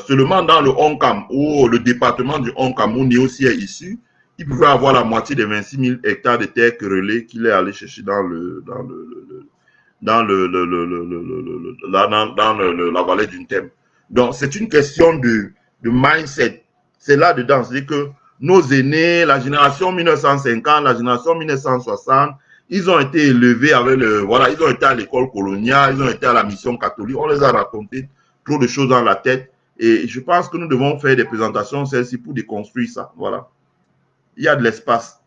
seulement dans le Onkam, où le département du Onkam, où Nio est issu, il pouvait avoir la moitié des 26 000 hectares de terre querellée qu'il est allé chercher dans la vallée d'une Thème. Donc, c'est une question de mindset. C'est là-dedans. C'est-à-dire que nos aînés, la génération 1950, la génération 1960, ils ont été élevés avec le, voilà, ils ont été à l'école coloniale, ils ont été à la mission catholique, on les a raconté trop de choses dans la tête. Et je pense que nous devons faire des présentations, celles-ci, pour déconstruire ça. Voilà. Il y a de l'espace.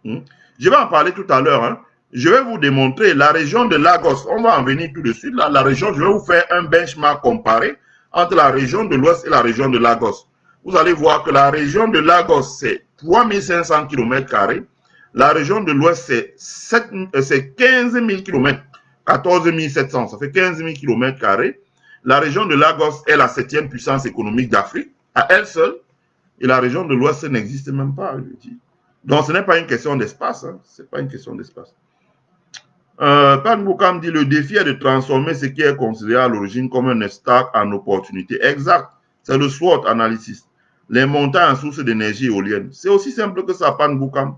Je vais en parler tout à l'heure. Hein. Je vais vous démontrer la région de Lagos. On va en venir tout de suite. Là, la région, je vais vous faire un benchmark comparé entre la région de l'Ouest et la région de Lagos. Vous allez voir que la région de Lagos, c'est 3500 km². La région de l'Ouest, c'est 15 000 km. 14 700, ça fait 15 000 km². La région de Lagos est la 7e puissance économique d'Afrique, à elle seule. Et la région de l'Ouest n'existe même pas, je dis. Donc, ce n'est pas une question d'espace. Hein. Ce n'est pas une question d'espace. Pan Boukam dit, le défi est de transformer ce qui est considéré à l'origine comme un obstacle en opportunité. Exact. C'est le SWOT analysis. Les montagnes en source d'énergie éolienne. C'est aussi simple que ça, Pan Boukam.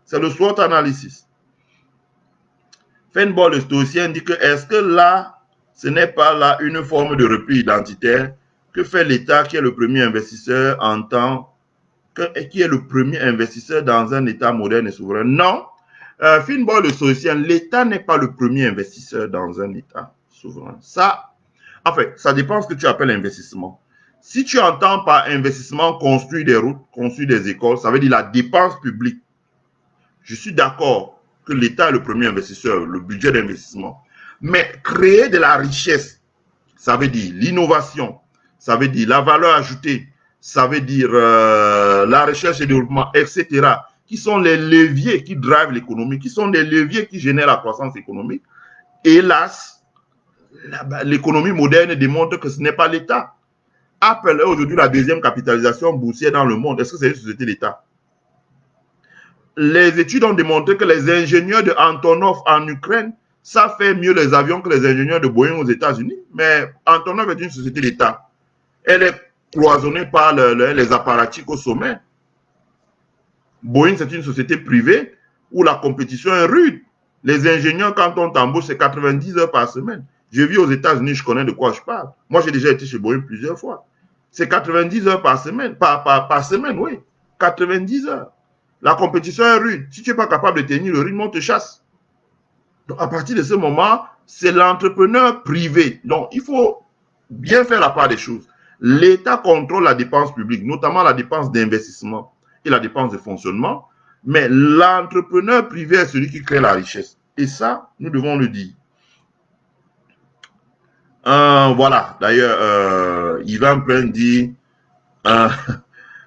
C'est le SWOT analysis. Fenbol, le stoïcien, dit que est-ce que là, ce n'est pas là une forme de repli identitaire que fait l'État qui est le premier investisseur en temps, qui est le premier investisseur dans un État moderne et souverain? Non. Finbol, le stoïcien, l'État n'est pas le premier investisseur dans un État souverain. Ça, en fait, ça dépend de ce que tu appelles investissement. Si tu entends par investissement construire des routes, construire des écoles, ça veut dire la dépense publique. Je suis d'accord que l'État est le premier investisseur, le budget d'investissement. Mais créer de la richesse, ça veut dire l'innovation, ça veut dire la valeur ajoutée, ça veut dire la recherche et développement, etc., qui sont les leviers qui drivent l'économie, qui sont les leviers qui génèrent la croissance économique. Hélas, l'économie moderne démontre que ce n'est pas l'État. Apple est aujourd'hui la deuxième capitalisation boursière dans le monde. Est-ce que c'est une société d'État? Les études ont démontré que les ingénieurs de Antonov en Ukraine savent faire mieux les avions que les ingénieurs de Boeing aux États-Unis. Mais Antonov est une société d'État. Elle est cloisonnée par les apparatchiks au sommet. Boeing, c'est une société privée où la compétition est rude. Les ingénieurs, quand on t'embauche, c'est 90 heures par semaine. Je vis aux États-Unis, je connais de quoi je parle. Moi, j'ai déjà été chez Boeing plusieurs fois. C'est 90 heures par semaine. Par semaine, oui. 90 heures. La compétition est rude. Si tu n'es pas capable de tenir le rythme, on te chasse. Donc, à partir de ce moment, c'est l'entrepreneur privé. Donc, il faut bien faire la part des choses. L'État contrôle la dépense publique, notamment la dépense d'investissement et la dépense de fonctionnement. Mais l'entrepreneur privé est celui qui crée la richesse. Et ça, nous devons le dire. Voilà. D'ailleurs, Yvan Plein dit...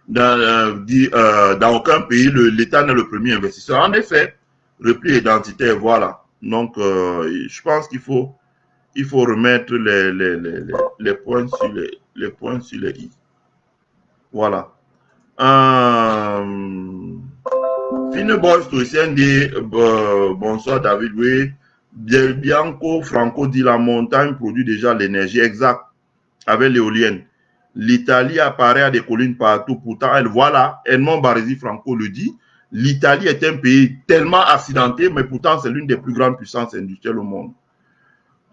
dans aucun pays, l'État n'est le premier investisseur. En effet, repli identitaire, voilà. Donc, je pense qu'il faut remettre les points sur les i. Voilà. Fineboy stoïcien dit bonsoir David, oui. Bianco Franco dit la montagne produit déjà l'énergie, exact, avec l'éolienne. L'Italie apparaît à des collines partout. Pourtant, voilà, Edmond Baresi Franco le dit, l'Italie est un pays tellement accidenté, mais pourtant, c'est l'une des plus grandes puissances industrielles au monde.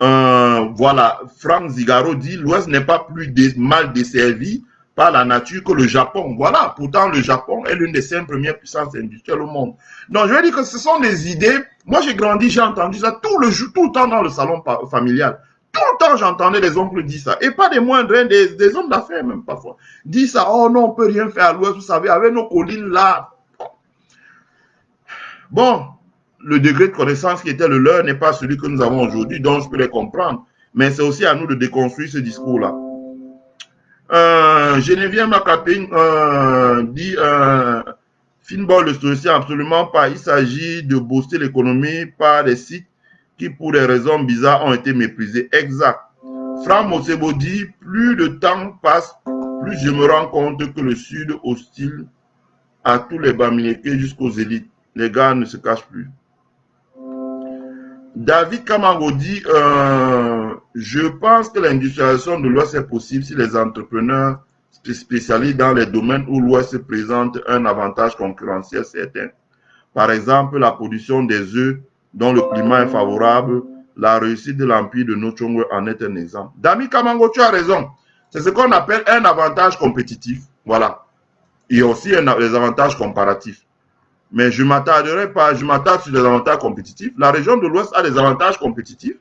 Voilà, Franck Zigaro dit, l'Ouest n'est pas plus mal desservi par la nature que le Japon. Voilà, pourtant, le Japon est l'une des 5 premières puissances industrielles au monde. Donc, je vais dire que ce sont des idées. Moi, j'ai grandi, j'ai entendu ça tout le temps dans le salon familial. Tout le temps, j'entendais les oncles dire ça. Et pas des moindres, hein, des hommes d'affaires même parfois. Disent ça, oh non, on ne peut rien faire à l'Ouest, vous savez, avec nos collines là. Bon, le degré de connaissance qui était le leur n'est pas celui que nous avons aujourd'hui, donc je peux les comprendre. Mais c'est aussi à nous de déconstruire ce discours-là. Geneviève Macapin dit Finbol, le stoïcien, absolument pas. Il s'agit de booster l'économie par des sites qui, pour des raisons bizarres, ont été méprisés. Exact. Franck Mosebo dit, plus le temps passe, plus je me rends compte que le Sud hostile à tous les Bamileke jusqu'aux élites. Les gars ne se cachent plus. David Kamango dit, je pense que l'industrialisation de l'Ouest est possible si les entrepreneurs spécialisent dans les domaines où l'Ouest présente un avantage concurrentiel certain. Par exemple, la production des œufs dont le climat est favorable, la réussite de l'empire de Nochongwe en est un exemple. Dami Kamango, tu as raison. C'est ce qu'on appelle un avantage compétitif. Voilà. Il y a aussi les avantages comparatifs. Mais je ne m'attarderai pas, je m'attarde sur les avantages compétitifs. La région de l'Ouest a des avantages compétitifs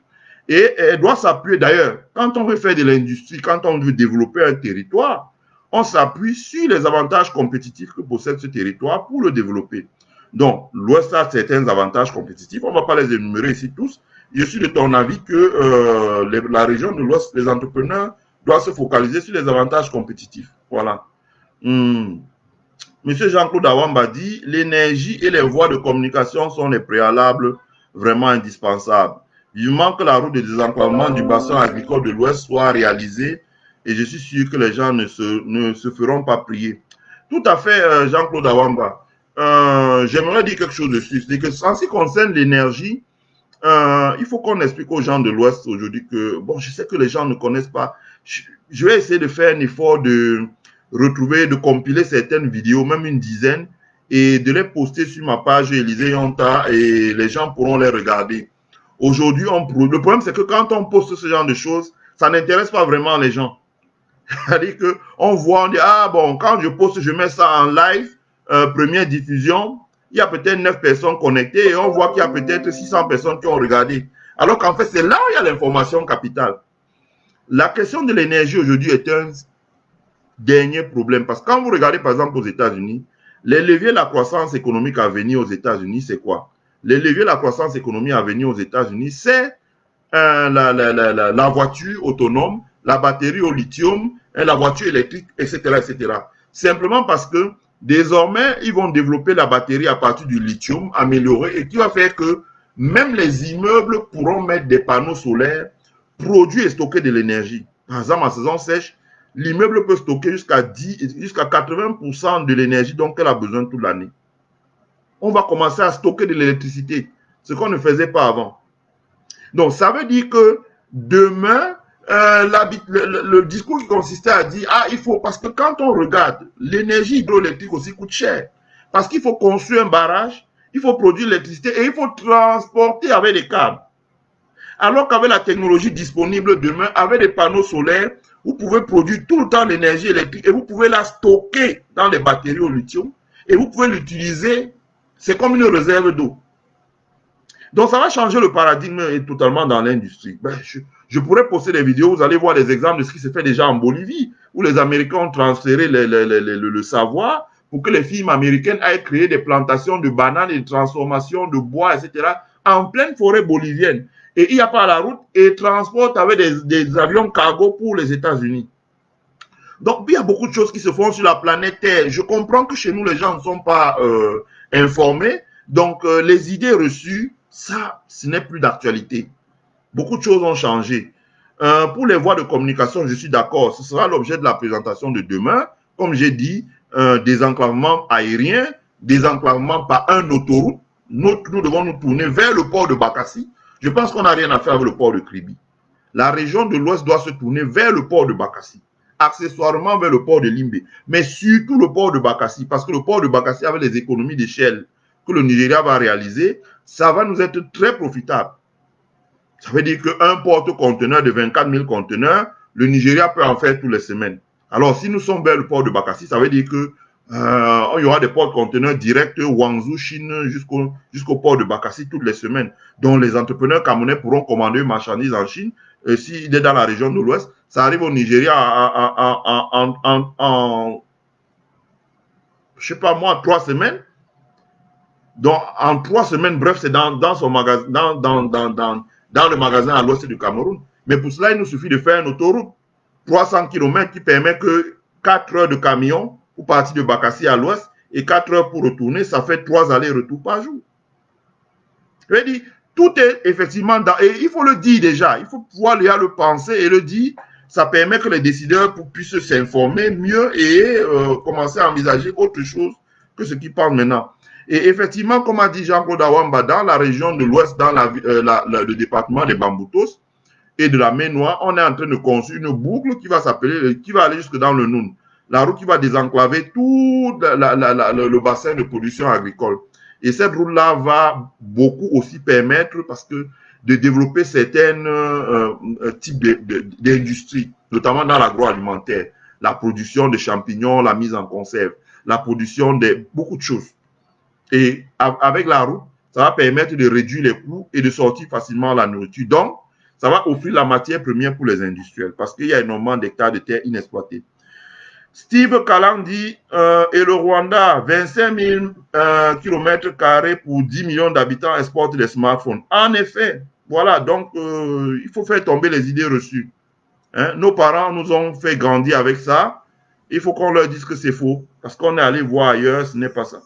et elle doit s'appuyer d'ailleurs. Quand on veut faire de l'industrie, quand on veut développer un territoire, on s'appuie sur les avantages compétitifs que possède ce territoire pour le développer. Donc, l'Ouest a certains avantages compétitifs. On ne va pas les énumérer ici tous. Je suis de ton avis que la région de l'Ouest, les entrepreneurs doivent se focaliser sur les avantages compétitifs. Voilà. Monsieur Jean-Claude Awamba dit l'énergie et les voies de communication sont les préalables vraiment indispensables. Vivement que la route de désenclavement du bassin agricole de l'Ouest soit réalisée et je suis sûr que les gens ne se feront pas prier. Tout à fait, Jean-Claude Awamba. J'aimerais dire quelque chose dessus. C'est que en ce qui concerne l'énergie, il faut qu'on explique aux gens de l'Ouest aujourd'hui que, bon, je sais que les gens ne connaissent pas. Je vais essayer de faire un effort de retrouver, de compiler certaines vidéos, même une dizaine, et de les poster sur ma page Élisée Yonta et les gens pourront les regarder. Aujourd'hui, le problème, c'est que quand on poste ce genre de choses, ça n'intéresse pas vraiment les gens. C'est-à-dire qu'on voit, on dit, ah bon, quand je poste, je mets ça en live, première diffusion, il y a peut-être 9 personnes connectées et on voit qu'il y a peut-être 600 personnes qui ont regardé. Alors qu'en fait, c'est là où il y a l'information capitale. La question de l'énergie aujourd'hui est un dernier problème. Parce que quand vous regardez par exemple aux États-Unis, les leviers de la croissance économique à venir aux États-Unis, c'est quoi? Les leviers de la croissance économique à venir aux États-Unis, c'est la voiture autonome, la batterie au lithium, la voiture électrique, etc., etc. Simplement parce que désormais, ils vont développer la batterie à partir du lithium amélioré et qui va faire que même les immeubles pourront mettre des panneaux solaires, produire et stocker de l'énergie. Par exemple, en saison sèche, l'immeuble peut stocker jusqu'à 80% de l'énergie dont elle a besoin toute l'année. On va commencer à stocker de l'électricité, ce qu'on ne faisait pas avant. Donc, ça veut dire que demain, le discours qui consistait à dire, ah, il faut, parce que quand on regarde, l'énergie hydroélectrique aussi coûte cher. Parce qu'il faut construire un barrage, il faut produire l'électricité et il faut transporter avec des câbles. Alors qu'avec la technologie disponible demain, avec des panneaux solaires, vous pouvez produire tout le temps l'énergie électrique et vous pouvez la stocker dans les batteries au lithium et vous pouvez l'utiliser, c'est comme une réserve d'eau. Donc ça va changer le paradigme totalement dans l'industrie. Ben, je pourrais poster des vidéos, vous allez voir des exemples de ce qui se fait déjà en Bolivie, où les Américains ont transféré le savoir pour que les firmes américaines aillent créer des plantations de bananes et de transformation de bois, etc., en pleine forêt bolivienne. Et il n'y a pas la route et transporte avec des avions cargo pour les États-Unis. Donc, il y a beaucoup de choses qui se font sur la planète Terre. Je comprends que chez nous, les gens ne sont pas informés. Donc, les idées reçues, ça, ce n'est plus d'actualité. Beaucoup de choses ont changé. Pour les voies de communication, je suis d'accord. Ce sera l'objet de la présentation de demain. Comme j'ai dit, désenclavement aérien, désenclavement par un autoroute. Nous devons nous tourner vers le port de Bakassi. Je pense qu'on n'a rien à faire avec le port de Kribi. La région de l'Ouest doit se tourner vers le port de Bakassi, accessoirement vers le port de Limbe, mais surtout le port de Bakassi, parce que le port de Bakassi, avec les économies d'échelle que le Nigeria va réaliser, ça va nous être très profitable. Ça veut dire qu'un porte-conteneur de 24 000 conteneurs, le Nigeria peut en faire toutes les semaines. Alors, si nous sommes vers le port de Bakassi, ça veut dire que il y aura des porte-conteneurs directs Guangzhou, Chine, jusqu'au port de Bakassi toutes les semaines, dont les entrepreneurs camerounais pourront commander une marchandise en Chine. S'il est dans la région de l'Ouest, ça arrive au Nigeria je sais pas moi, 3 semaines. Donc, en 3 semaines, bref, c'est dans son magasin, dans le magasin à l'ouest du Cameroun. Mais pour cela, il nous suffit de faire une autoroute 300 km qui permet que 4 heures de camion pour partir de Bakassi à l'ouest et 4 heures pour retourner, ça fait 3 allers-retours par jour. Je veux dire, tout est effectivement dans, et il faut le dire déjà, il faut pouvoir le penser et le dire. Ça permet que les décideurs puissent s'informer mieux et commencer à envisager autre chose que ce qu'ils parlent maintenant. Et effectivement, comme a dit Jean-Claude Awamba, dans la région de l'Ouest, dans le département des Bamboutos et de la mer Noire, on est en train de construire une boucle qui va s'appeler, qui va aller jusque dans le Noun. La route qui va désenclaver tout le bassin de production agricole. Et cette route-là va beaucoup aussi permettre, parce que de développer certains types d'industries, notamment dans l'agroalimentaire, la production de champignons, la mise en conserve, la production de beaucoup de choses. Et avec la route, ça va permettre de réduire les coûts et de sortir facilement la nourriture. Donc, ça va offrir la matière première pour les industriels parce qu'il y a énormément d'hectares de terre inexploités. Steve Kalam dit, et le Rwanda, 25 000 km² pour 10 millions d'habitants exportent des smartphones. En effet, voilà, donc il faut faire tomber les idées reçues. Hein? Nos parents nous ont fait grandir avec ça. Il faut qu'on leur dise que c'est faux parce qu'on est allé voir ailleurs, ce n'est pas ça.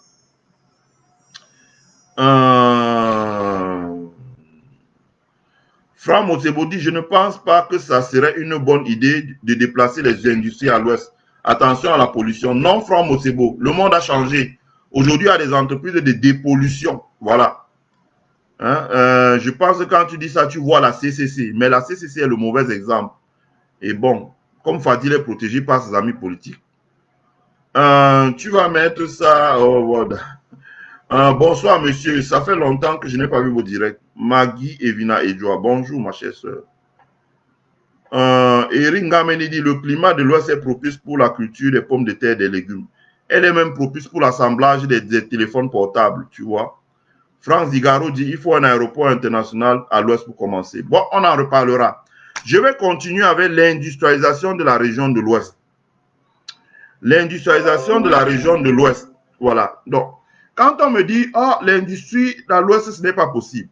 Franck Motebo dit, je ne pense pas que ça serait une bonne idée de déplacer les industries à l'ouest. Attention à la pollution. Non, Franck Motebo, le monde a changé. Aujourd'hui, il y a des entreprises de dépollution. Voilà. Hein? Je pense que quand tu dis ça, tu vois la CCC. Mais la CCC est le mauvais exemple. Et bon, comme Fadil est protégé par ses amis politiques, tu vas mettre ça... Oh, voilà. Bonsoir, monsieur. Ça fait longtemps que je n'ai pas vu vos directs. Maggie Evina Edjoa. Bonjour, ma chère sœur. Eric Ngameni dit le climat de l'Ouest est propice pour la culture des pommes de terre et des légumes. Elle est même propice pour l'assemblage des téléphones portables, tu vois. Franck Zigaro dit il faut un aéroport international à l'Ouest pour commencer. Bon, on en reparlera. Je vais continuer avec l'industrialisation de la région de l'Ouest. L'industrialisation de la région de l'Ouest. Voilà. Donc, quand on me dit, oh, l'industrie dans l'Ouest, ce n'est pas possible.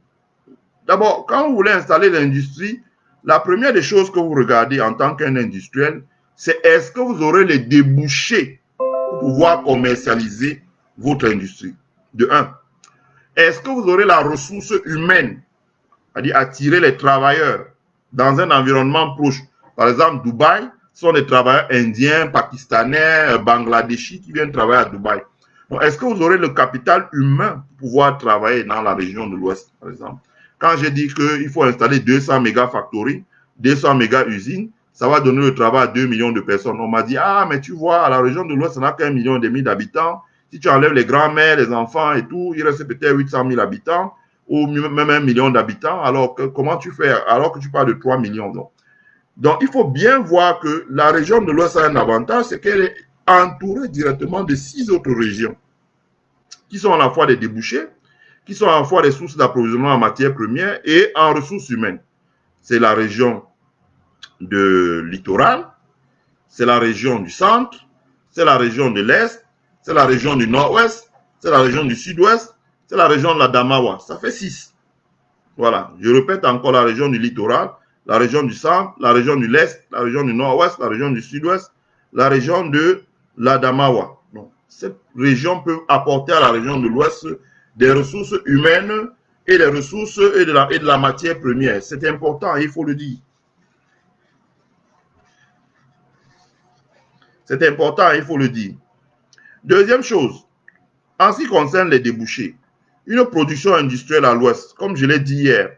D'abord, quand vous voulez installer l'industrie, la première des choses que vous regardez en tant qu'un industriel, c'est est-ce que vous aurez les débouchés pour pouvoir commercialiser votre industrie. De un. Est-ce que vous aurez la ressource humaine, c'est-à-dire attirer les travailleurs dans un environnement proche. Par exemple, Dubaï, ce sont des travailleurs indiens, pakistanais, bangladeshis qui viennent travailler à Dubaï. Donc, est-ce que vous aurez le capital humain pour pouvoir travailler dans la région de l'Ouest, par exemple? Quand j'ai dit qu'il faut installer 200 méga factories, 200 méga usines, ça va donner le travail à 2 millions de personnes. On m'a dit, ah, mais tu vois, à la région de l'Ouest, ça n'a qu'1,5 million d'habitants. Si tu enlèves les grands-mères, les enfants et tout, il reste peut-être 800 000 habitants ou même 1 million d'habitants. Alors, comment tu fais alors que tu parles de 3 millions? Donc, il faut bien voir que la région de l'Ouest a un avantage, c'est qu'elle est entourée directement de 6 autres régions qui sont à la fois des débouchés, qui sont à la fois des sources d'approvisionnement en matières premières et en ressources humaines. C'est la région de littoral, c'est la région du centre, c'est la région de l'Est, c'est la région du Nord-Ouest, c'est la région du Sud-Ouest, c'est la région de la Damawa. Ça fait 6. Voilà. Je répète encore la région du littoral, la région du centre, la région de l'Est, la région du Nord-Ouest, la région du Sud-Ouest, la région de la Damawa. Donc, cette région peut apporter à la région de l'Ouest des ressources humaines et des ressources et de la matière première. C'est important, il faut le dire. C'est important, il faut le dire. Deuxième chose, en ce qui concerne les débouchés, une production industrielle à l'Ouest, comme je l'ai dit hier,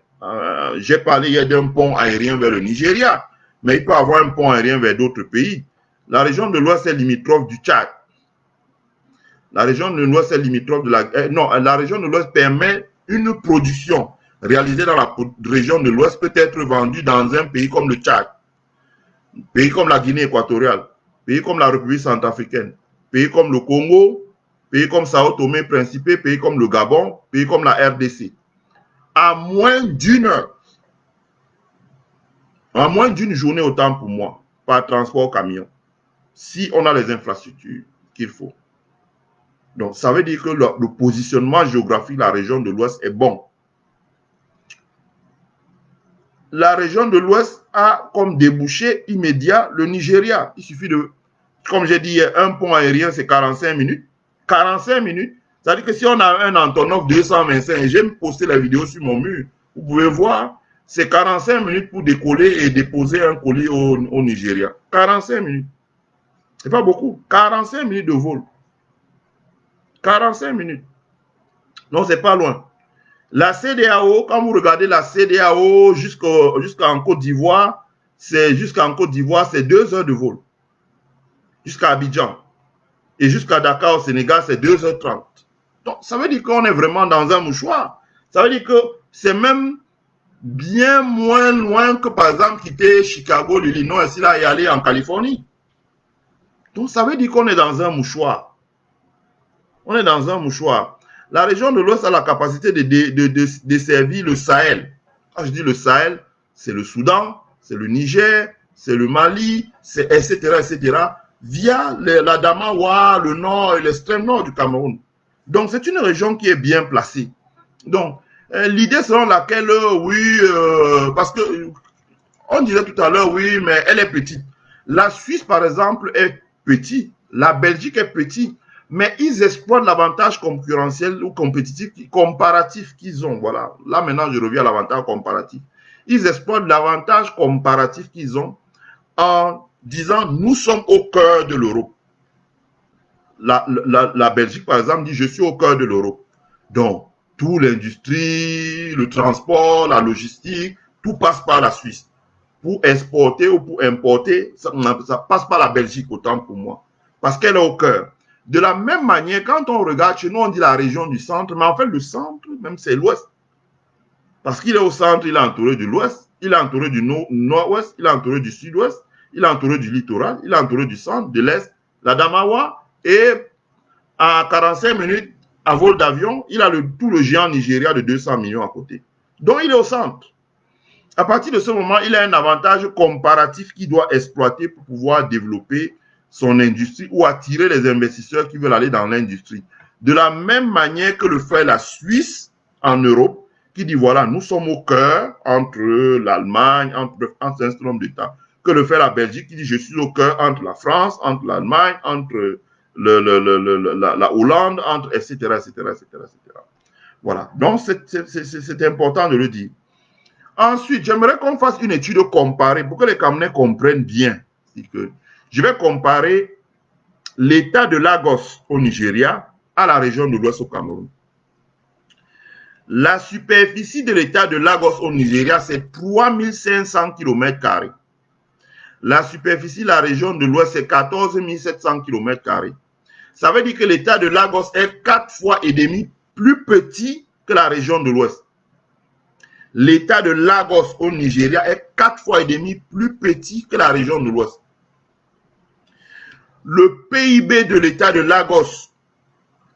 j'ai parlé hier d'un pont aérien vers le Nigeria, mais il peut y avoir un pont aérien vers d'autres pays. La région de l'Ouest est limitrophe du Tchad. La région de l'Ouest est limitrophe de la région de l'Ouest permet une production réalisée dans la région de l'Ouest peut être vendue dans un pays comme le Tchad, pays comme la Guinée équatoriale, pays comme la République centrafricaine, pays comme le Congo, pays comme Sao Tomé Principe, pays comme le Gabon, pays comme la RDC. À moins d'une heure, à moins d'une journée autant pour moi, par transport camion, si on a les infrastructures qu'il faut. Donc, ça veut dire que le positionnement géographique de la région de l'Ouest est bon. La région de l'Ouest a comme débouché immédiat le Nigeria. Il suffit de, comme j'ai dit, un pont aérien, c'est 45 minutes. 45 minutes. C'est-à-dire que si on a un Antonov 225, j'aime poster la vidéo sur mon mur, vous pouvez voir, c'est 45 minutes pour décoller et déposer un colis au Nigeria. 45 minutes. C'est pas beaucoup. 45 minutes de vol. 45 minutes. Non, c'est pas loin. La CEDEAO, quand vous regardez la CEDEAO jusqu'en Côte d'Ivoire, c'est 2 heures de vol. Jusqu'à Abidjan. Et jusqu'à Dakar au Sénégal, c'est 2h30. Donc, ça veut dire qu'on est vraiment dans un mouchoir. Ça veut dire que c'est même bien moins loin que, par exemple, quitter Chicago, l'Illinois, et là, et aller en Californie. Donc, ça veut dire qu'on est dans un mouchoir. On est dans un mouchoir. La région de l'Ouest a la capacité de desservir le Sahel. Quand je dis le Sahel, c'est le Soudan, c'est le Niger, c'est le Mali, etc., etc., via la Damawa, le nord et l'extrême nord du Cameroun. Donc, c'est une région qui est bien placée. Donc, l'idée selon laquelle, oui, parce que on disait tout à l'heure, oui, mais elle est petite. La Suisse, par exemple, est petite. La Belgique est petite. Mais ils exploitent l'avantage concurrentiel ou compétitif, comparatif qu'ils ont. Voilà. Là, maintenant, je reviens à l'avantage comparatif. Ils exploitent l'avantage comparatif qu'ils ont en disant, nous sommes au cœur de l'Europe. La Belgique, par exemple, dit, je suis au cœur de l'Europe. Donc, toute l'industrie, le transport, la logistique, tout passe par la Suisse. Pour exporter ou pour importer, ça passe par la Belgique, autant pour moi. Parce qu'elle est au cœur. De la même manière, quand on regarde chez nous, on dit la région du centre, mais en fait, le centre, même c'est l'ouest. Parce qu'il est au centre, il est entouré de l'ouest, il est entouré du nord-ouest, il est entouré du sud-ouest, il est entouré du littoral, il est entouré du centre, de l'est, la Damawa, et à 45 minutes, à vol d'avion, il a tout le géant Nigeria de 200 millions à côté. Donc, il est au centre. À partir de ce moment, il a un avantage comparatif qu'il doit exploiter pour pouvoir développer son industrie ou attirer les investisseurs qui veulent aller dans l'industrie. De la même manière que le fait la Suisse en Europe, qui dit voilà, nous sommes au cœur entre l'Allemagne, entre un certain nombre d'États, que le fait la Belgique, qui dit je suis au cœur entre la France, entre l'Allemagne, entre la Hollande, entre etc., etc., etc., etc. Voilà. Donc, c'est important de le dire. Ensuite, j'aimerais qu'on fasse une étude comparée pour que les Camerounais comprennent bien. Que je vais comparer l'état de Lagos au Nigeria à la région de l'Ouest au Cameroun. La superficie de l'état de Lagos au Nigeria, c'est 3500 km². La superficie de la région de l'Ouest, c'est 14 700 km². Ça veut dire que l'état de Lagos est 4 fois et demi plus petit que la région de l'Ouest. L'état de Lagos au Nigeria est 4 fois et demi plus petit que la région de l'Ouest. Le PIB de l'état de Lagos,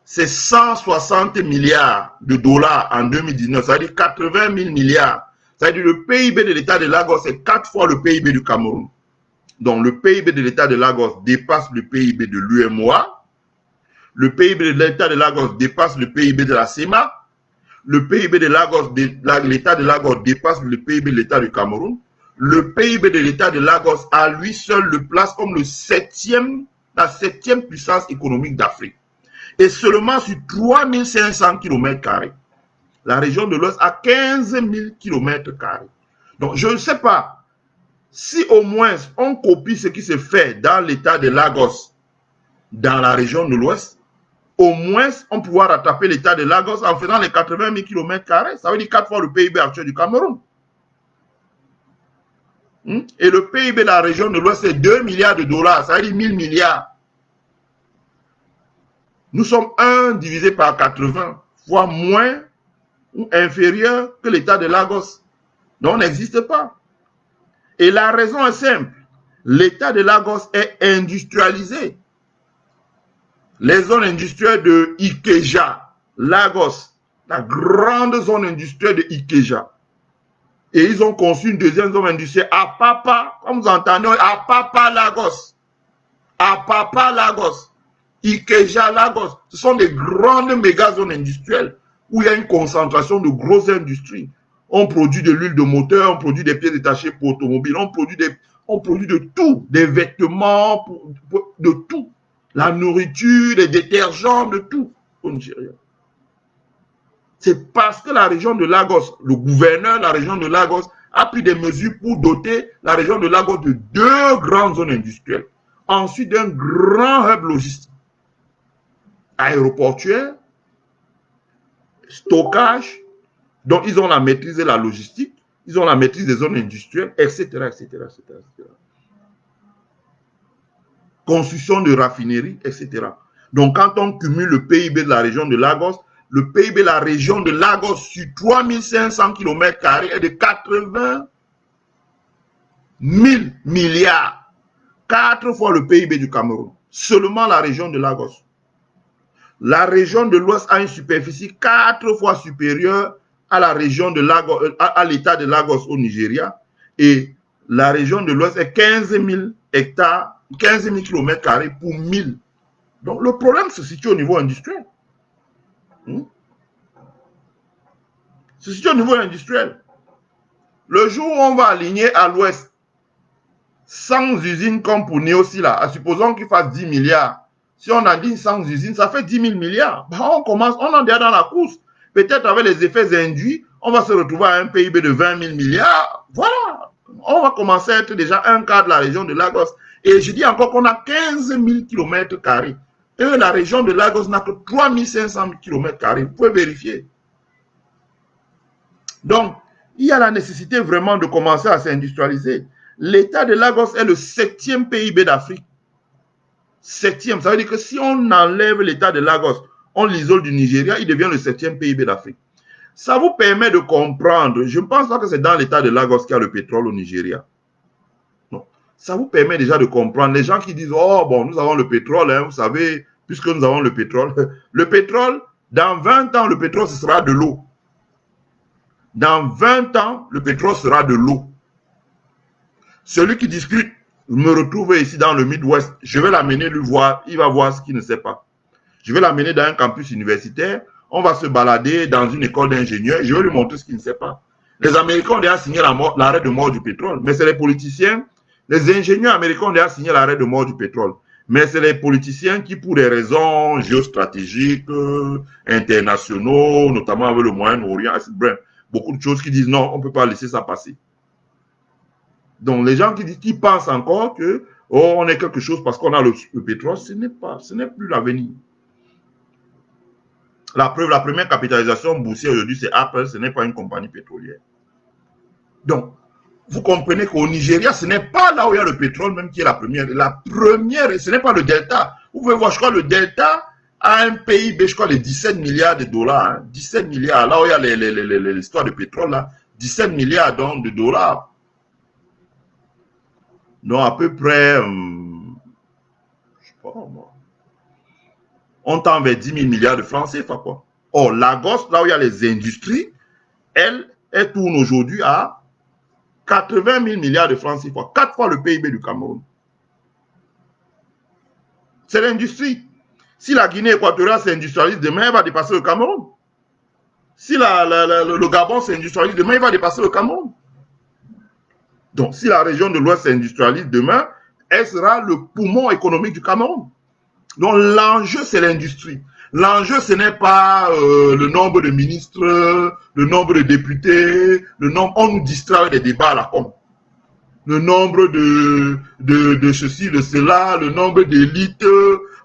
c'est 160 milliards de dollars en 2019, ça veut dire 80 000 milliards. Ça veut dire le PIB de l'état de Lagos, c'est 4 fois le PIB du Cameroun. Donc le PIB de l'état de Lagos dépasse le PIB de l'UEMOA. Le PIB de l'état de Lagos dépasse le PIB de la CEMA. Le PIB de Lagos, l'état de Lagos dépasse le PIB de l'état du Cameroun. Le PIB de l'état de Lagos à lui seul le place comme la septième puissance économique d'Afrique. Et seulement sur 3500 km². La région de l'Ouest a 15 000 km². Donc je ne sais pas si au moins on copie ce qui se fait dans l'état de Lagos, dans la région de l'Ouest, au moins, on pourra rattraper l'état de Lagos en faisant les 80 000 km². Ça veut dire 4 fois le PIB actuel du Cameroun. Et le PIB de la région de l'Ouest, c'est 2 milliards de dollars. Ça veut dire 1000 milliards. Nous sommes 1 divisé par 80 fois moins ou inférieur que l'état de Lagos. Donc, on n'existe pas. Et la raison est simple. L'état de Lagos est industrialisé. Les zones industrielles de Ikeja, Lagos, la grande zone industrielle de Ikeja. Et ils ont conçu une deuxième zone industrielle à Papa, comme vous entendez, à Papa Lagos. À Papa Lagos. Ikeja Lagos. Ce sont des grandes méga zones industrielles où il y a une concentration de grosses industries. On produit de l'huile de moteur, on produit des pièces détachées pour automobiles, on produit de tout, des vêtements, de tout. La nourriture, les détergents, de tout au Nigeria. C'est parce que la région de Lagos, le gouverneur de la région de Lagos a pris des mesures pour doter la région de Lagos de 2 grandes zones industrielles. Ensuite, d'un grand hub logistique, aéroportuaire, stockage. Donc, ils ont la maîtrise de la logistique, ils ont la maîtrise des zones industrielles, etc., etc., etc., etc. Construction de raffineries, etc. Donc, quand on cumule le PIB de la région de Lagos, le PIB de la région de Lagos sur 3500 km² est de 80 000 milliards. 4 fois le PIB du Cameroun. Seulement la région de Lagos. La région de l'Ouest a une superficie 4 fois supérieure à la région de Lagos, à l'état de Lagos au Nigeria. Et la région de l'Ouest est 15 000 hectares, 15 000 km² pour 1000. Donc le problème se situe au niveau industriel. Se situe au niveau industriel. Le jour où on va aligner à l'Ouest 100 usines comme pour Neosila, supposons qu'il fasse 10 milliards. Si on aligne 100 usines, ça fait 10 000 milliards. Ben on commence, on est déjà dans la course. Peut-être avec les effets induits, on va se retrouver à un PIB de 20 000 milliards. Voilà. On va commencer à être déjà un quart de la région de Lagos. Et je dis encore qu'on a 15 000 km². Et la région de Lagos n'a que 3 500 km². Vous pouvez vérifier. Donc, il y a la nécessité vraiment de commencer à s'industrialiser. L'état de Lagos est le 7e PIB d'Afrique. 7e. Ça veut dire que si on enlève l'état de Lagos, on l'isole du Nigeria, il devient le 7e PIB d'Afrique. Ça vous permet de comprendre. Je ne pense pas que c'est dans l'état de Lagos qu'il y a le pétrole au Nigeria. Non. Ça vous permet déjà de comprendre. Les gens qui disent, oh bon, nous avons le pétrole, hein, vous savez, puisque nous avons le pétrole. Le pétrole, dans 20 ans, le pétrole, ce sera de l'eau. Dans 20 ans, le pétrole sera de l'eau. Celui qui discute, me retrouve ici dans le Midwest, je vais l'amener lui voir, il va voir ce qu'il ne sait pas. Je vais l'amener dans un campus universitaire, on va se balader dans une école d'ingénieurs, je vais lui montrer ce qu'il ne sait pas. Les Américains ont déjà signé l'arrêt de mort du pétrole, mais c'est les politiciens, les ingénieurs américains ont déjà signé l'arrêt de mort du pétrole. Mais c'est les politiciens qui, pour des raisons géostratégiques, internationaux, notamment avec le Moyen-Orient, bref, beaucoup de choses qui disent non, on ne peut pas laisser ça passer. Donc, les gens qui pensent encore que oh, on est quelque chose parce qu'on a le pétrole, ce n'est plus l'avenir. La preuve, la première capitalisation boursière aujourd'hui, c'est Apple, ce n'est pas une compagnie pétrolière. Donc, vous comprenez qu'au Nigeria, ce n'est pas là où il y a le pétrole même qui est la première. La première, ce n'est pas le delta. Vous pouvez voir, je crois, le delta a un PIB, je crois, de 17 milliards de dollars. Hein. 17 milliards, là où il y a l'histoire de pétrole, là, 17 milliards donc, de dollars. Donc, à peu près, je sais pas moi, on tend vers 10 000 milliards de francs CFA, quoi. Or, Lagos, là où il y a les industries, elle tourne aujourd'hui à 80 000 milliards de francs CFA, 4 fois le PIB du Cameroun. C'est l'industrie. Si la Guinée équatoriale s'industrialise demain, elle va dépasser le Cameroun. Si le Gabon s'industrialise demain, il va dépasser le Cameroun. Donc, si la région de l'Ouest s'industrialise demain, elle sera le poumon économique du Cameroun. Donc, l'enjeu, c'est l'industrie. L'enjeu, ce n'est pas le nombre de ministres, le nombre de députés, on nous distrait avec des débats à la con. Le nombre de ceci, de cela, le nombre d'élites,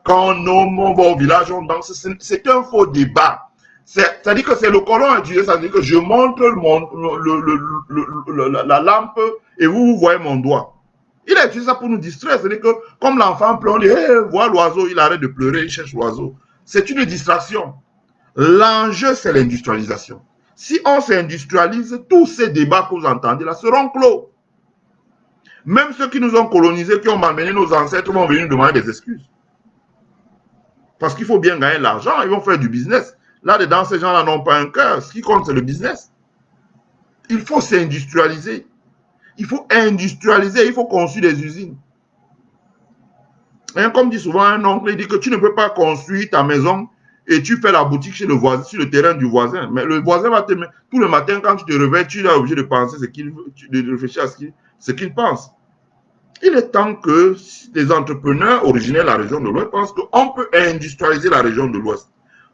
quand on va au village, on danse. C'est un faux débat. C'est-à-dire que c'est le colon utilisé, c'est-à-dire que je montre la lampe et vous voyez mon doigt. Il a utilisé ça pour nous distraire, c'est-à-dire que comme l'enfant pleure, on dit, hey, vois l'oiseau, il arrête de pleurer, il cherche l'oiseau. C'est une distraction. L'enjeu, c'est l'industrialisation. Si on s'industrialise, tous ces débats que vous entendez là seront clos. Même ceux qui nous ont colonisés, qui ont malmené nos ancêtres, vont venir nous demander des excuses. Parce qu'il faut bien gagner l'argent, ils vont faire du business. Là-dedans, ces gens-là n'ont pas un cœur. Ce qui compte, c'est le business. Il faut s'industrialiser. Il faut industrialiser, il faut construire des usines. Et comme dit souvent un oncle, il dit que tu ne peux pas construire ta maison et tu fais la boutique chez le voisin, sur le terrain du voisin. Mais le voisin va te mettre, tout le matin, quand tu te réveilles, tu es obligé de penser de réfléchir à ce qu'il pense. Il est temps que les entrepreneurs originaires de la région de l'Ouest pensent qu'on peut industrialiser la région de l'Ouest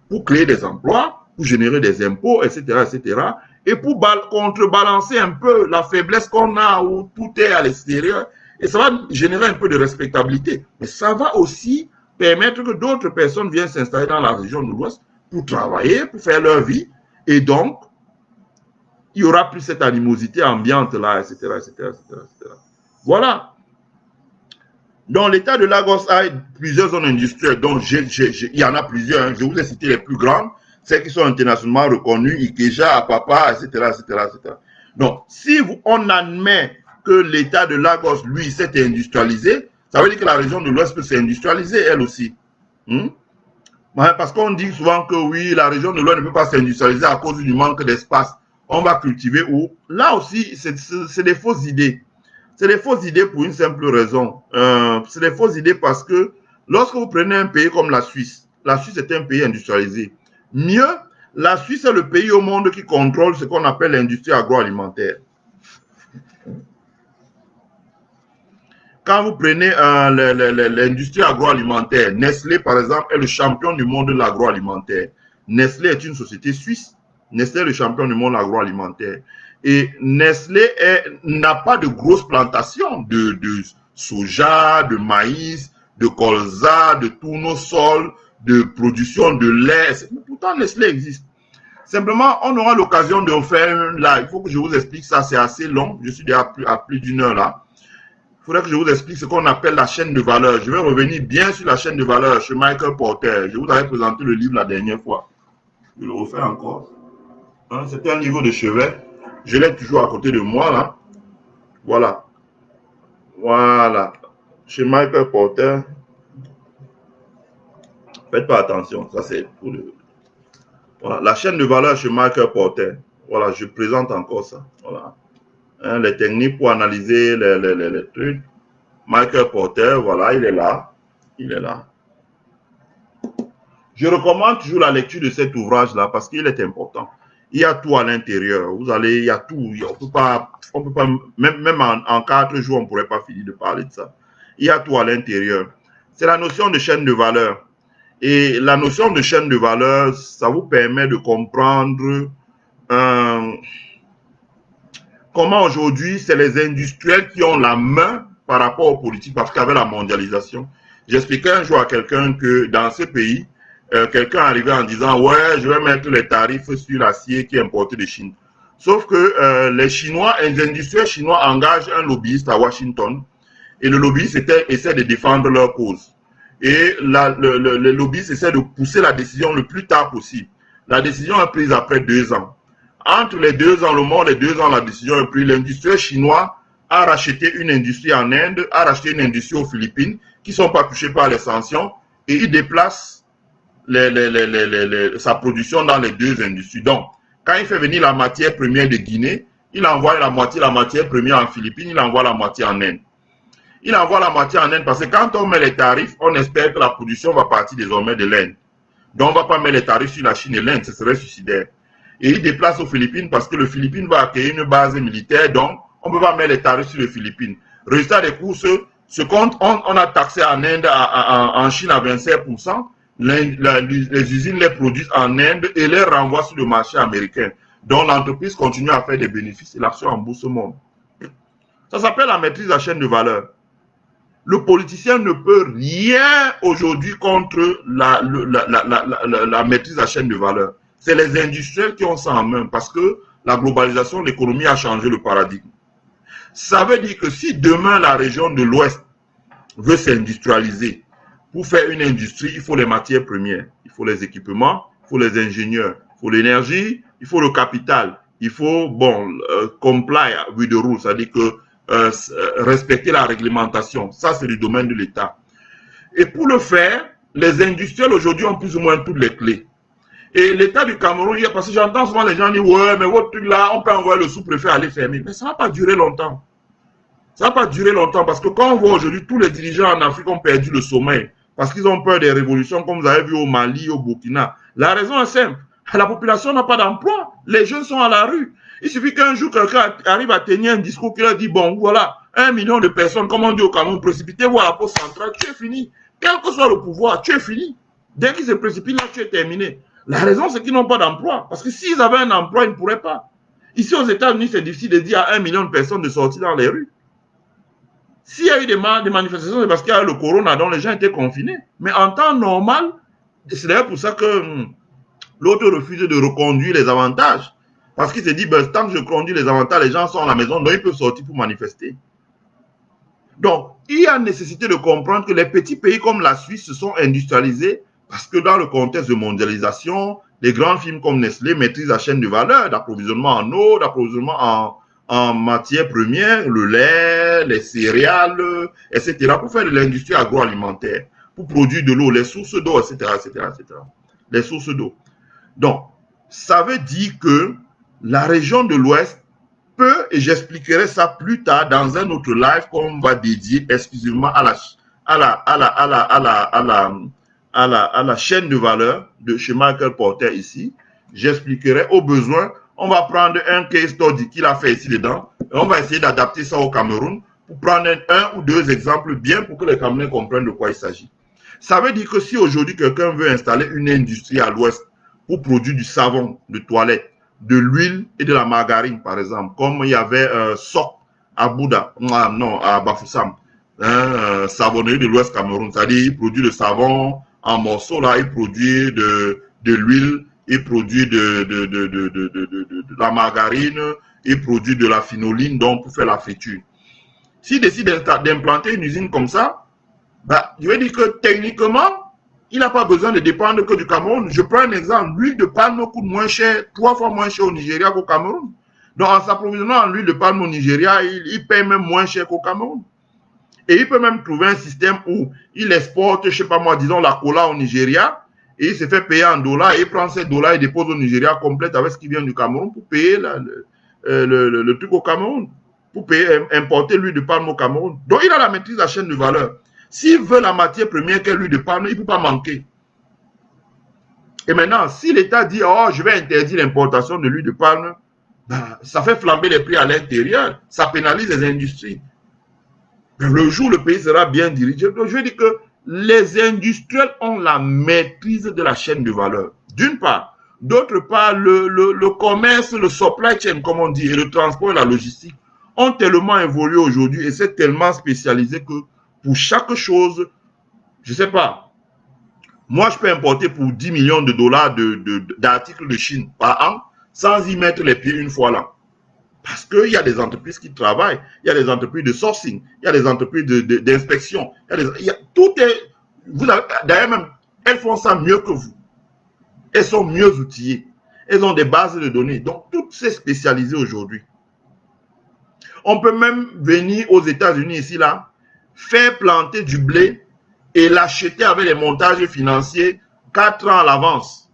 pour créer des emplois, pour générer des impôts, etc., etc., et pour contrebalancer un peu la faiblesse qu'on a où tout est à l'extérieur. Et ça va générer un peu de respectabilité. Mais ça va aussi permettre que d'autres personnes viennent s'installer dans la région de l'Ouest pour travailler, pour faire leur vie. Et donc, il n'y aura plus cette animosité ambiante là, etc., etc., etc., etc. Voilà. Dans l'état de Lagos a plusieurs zones industrielles, dont il y en a plusieurs. Je vous ai cité les plus grandes. celles qui sont internationalement reconnues, Ikeja, Apapa, etc., etc., etc. Donc, si on admet que l'État de Lagos, lui, s'est industrialisé, ça veut dire que la région de l'Ouest peut s'industrialiser, elle aussi. Hmm? Ouais, parce qu'on dit souvent que oui, la région de l'Ouest ne peut pas s'industrialiser à cause du manque d'espace. On va cultiver où? Là aussi, c'est des fausses idées. C'est des fausses idées pour une simple raison. C'est des fausses idées parce que lorsque vous prenez un pays comme la Suisse est un pays industrialisé. Mieux, la Suisse est le pays au monde qui contrôle ce qu'on appelle l'industrie agroalimentaire. Quand vous prenez l'industrie agroalimentaire, Nestlé, par exemple, est le champion du monde de l'agroalimentaire. Nestlé est une société suisse. Nestlé est le champion du monde agroalimentaire. Et Nestlé n'a pas de grosses plantations de soja, de maïs, de colza, de tournesol, de production de lait. Pourtant, Nestlé existe. Simplement, on aura l'occasion de faire là. Il faut que je vous explique ça, c'est assez long. Je suis déjà à plus d'une heure là. Il faudrait que je vous explique ce qu'on appelle la chaîne de valeur. Je vais revenir bien sur la chaîne de valeur chez Michael Porter. Je vous avais présenté le livre la dernière fois. Je le refais encore. Hein, c'est un livre de chevet. Je l'ai toujours à côté de moi là. Voilà. Voilà. Chez Michael Porter. Faites pas attention. Ça c'est pour le... Voilà. La chaîne de valeur chez Michael Porter. Voilà. Je présente encore ça. Voilà. Hein, les techniques pour analyser les trucs. Michael Porter, voilà, il est là. Il est là. Je recommande toujours la lecture de cet ouvrage-là parce qu'il est important. Il y a tout à l'intérieur. Vous allez, il y a tout. On peut pas, même en 4 jours, on ne pourrait pas finir de parler de ça. Il y a tout à l'intérieur. C'est la notion de chaîne de valeur. Et la notion de chaîne de valeur, ça vous permet de comprendre comment aujourd'hui, c'est les industriels qui ont la main par rapport aux politiques, parce qu'avec la mondialisation, j'expliquais un jour à quelqu'un que dans ce pays, quelqu'un arrivait en disant « Ouais, je vais mettre les tarifs sur l'acier qui est importé de Chine. » Sauf que les Chinois, les industriels chinois engagent un lobbyiste à Washington et le lobbyiste essaie de défendre leur cause. Et le lobbyiste essaie de pousser la décision le plus tard possible. La décision est prise après 2 ans. Entre les 2 ans, le monde, les 2 ans, la décision est prise. L'industriel chinois a racheté une industrie en Inde, a racheté une industrie aux Philippines, qui ne sont pas touchées par les sanctions, et il déplace sa production dans les 2 industries. Donc, quand il fait venir la matière première de Guinée, il envoie la matière première en Philippines, il envoie la moitié en Inde. Il envoie la moitié en Inde parce que quand on met les tarifs, on espère que la production va partir désormais de l'Inde. Donc, on ne va pas mettre les tarifs sur la Chine et l'Inde, ce serait suicidaire. Et il déplace aux Philippines parce que le Philippines va accueillir une base militaire, donc on ne peut pas mettre les tarifs sur les Philippines. Résultat des courses, ce compte, on a taxé en Inde, en Chine à 25%, les usines les produisent en Inde et les renvoient sur le marché américain. Donc l'entreprise continue à faire des bénéfices et l'action en bourse monte. Ça s'appelle la maîtrise de la chaîne de valeur. Le politicien ne peut rien aujourd'hui contre la maîtrise de la chaîne de valeur. C'est les industriels qui ont ça en main parce que la globalisation de l'économie a changé le paradigme. Ça veut dire que si demain la région de l'Ouest veut s'industrialiser, pour faire une industrie, il faut les matières premières, il faut les équipements, il faut les ingénieurs, il faut l'énergie, il faut le capital, il faut, comply with the rules, c'est-à-dire que respecter la réglementation. Ça, c'est le domaine de l'État. Et pour le faire, les industriels aujourd'hui ont plus ou moins toutes les clés. Et l'État du Cameroun, parce que j'entends souvent les gens dire « Ouais, mais votre truc là, on peut envoyer le sous-préfet aller fermer. » Mais ça ne va pas durer longtemps. Ça ne va pas durer longtemps parce que quand on voit aujourd'hui, tous les dirigeants en Afrique ont perdu le sommeil parce qu'ils ont peur des révolutions comme vous avez vu au Mali, au Burkina. La raison est simple. La population n'a pas d'emploi. Les jeunes sont à la rue. Il suffit qu'un jour, quelqu'un arrive à tenir un discours qui leur dit « Bon, voilà, 1 million de personnes, comme on dit au Cameroun, précipitez-vous à la poste centrale, tu es fini. Quel que soit le pouvoir, tu es fini. Dès qu'ils se précipitent là, tu es terminé. » La raison, c'est qu'ils n'ont pas d'emploi. Parce que s'ils avaient un emploi, ils ne pourraient pas. Ici, aux États-Unis, c'est difficile de dire à 1 million de personnes de sortir dans les rues. S'il y a eu des manifestations, c'est parce qu'il y a eu le corona, dont les gens étaient confinés. Mais en temps normal, c'est d'ailleurs pour ça que l'autre refuse de reconduire les avantages. Parce qu'il se dit, tant que je conduis les avantages, les gens sont à la maison, donc ils peuvent sortir pour manifester. Donc, il y a nécessité de comprendre que les petits pays comme la Suisse se sont industrialisés parce que dans le contexte de mondialisation, les grandes firmes comme Nestlé maîtrisent la chaîne de valeur d'approvisionnement en eau, d'approvisionnement en matières premières, le lait, les céréales, etc., pour faire de l'industrie agroalimentaire, pour produire de l'eau, les sources d'eau, etc., etc., etc. Les sources d'eau. Donc, ça veut dire que la région de l'Ouest peut, et j'expliquerai ça plus tard dans un autre live qu'on va dédier exclusivement à la chaîne de valeur de chez Michael Porter ici. J'expliquerai au besoin. On va prendre un case study qu'il a fait ici dedans et on va essayer d'adapter ça au Cameroun pour prendre un ou deux exemples bien pour que les Camerounais comprennent de quoi il s'agit. Ça veut dire que si aujourd'hui quelqu'un veut installer une industrie à l'Ouest pour produire du savon de toilette, de l'huile et de la margarine, par exemple, comme il y avait Sok à Bouddha, non, à Bafoussam, savonnerie de l'Ouest Cameroun, c'est-à-dire il produit le savon en morceaux, là, il produit de l'huile, il produit de la margarine, il produit de la phinoline, donc pour faire la friture. S'il décide d'implanter une usine comme ça, bah, je veux dire que techniquement, il n'a pas besoin de dépendre que du Cameroun. Je prends un exemple, l'huile de palme coûte moins cher, 3 fois moins cher au Nigeria qu'au Cameroun. Donc en s'approvisionnant en l'huile de palme au Nigeria, il paye même moins cher qu'au Cameroun. Et il peut même trouver un système où il exporte, je sais pas moi, disons la cola au Nigeria, et il se fait payer en dollars, et il prend ces dollars et dépose au Nigeria complète avec ce qui vient du Cameroun pour payer le truc au Cameroun, pour payer, importer l'huile de palme au Cameroun. Donc il a la maîtrise de la chaîne de valeur. S'il veut la matière première qu'est l'huile de palme, il ne peut pas manquer. Et maintenant, si l'État dit, oh, je vais interdire l'importation de l'huile de palme, ben, ça fait flamber les prix à l'intérieur, ça pénalise les industries. Le jour où le pays sera bien dirigé, je veux dire que les industriels ont la maîtrise de la chaîne de valeur, d'une part. D'autre part, le commerce, le supply chain, comme on dit, et le transport et la logistique ont tellement évolué aujourd'hui et c'est tellement spécialisé que pour chaque chose, je ne sais pas, moi je peux importer pour 10 millions de dollars d'articles de Chine par an sans y mettre les pieds une fois là. Parce qu'il y a des entreprises qui travaillent, il y a des entreprises de sourcing, il y a des entreprises d'inspection. Tout est. D'ailleurs, même, elles font ça mieux que vous. Elles sont mieux outillées. Elles ont des bases de données. Donc, tout c'est spécialisé aujourd'hui. On peut même venir aux États-Unis, ici, là, faire planter du blé et l'acheter avec les montages financiers 4 ans à l'avance.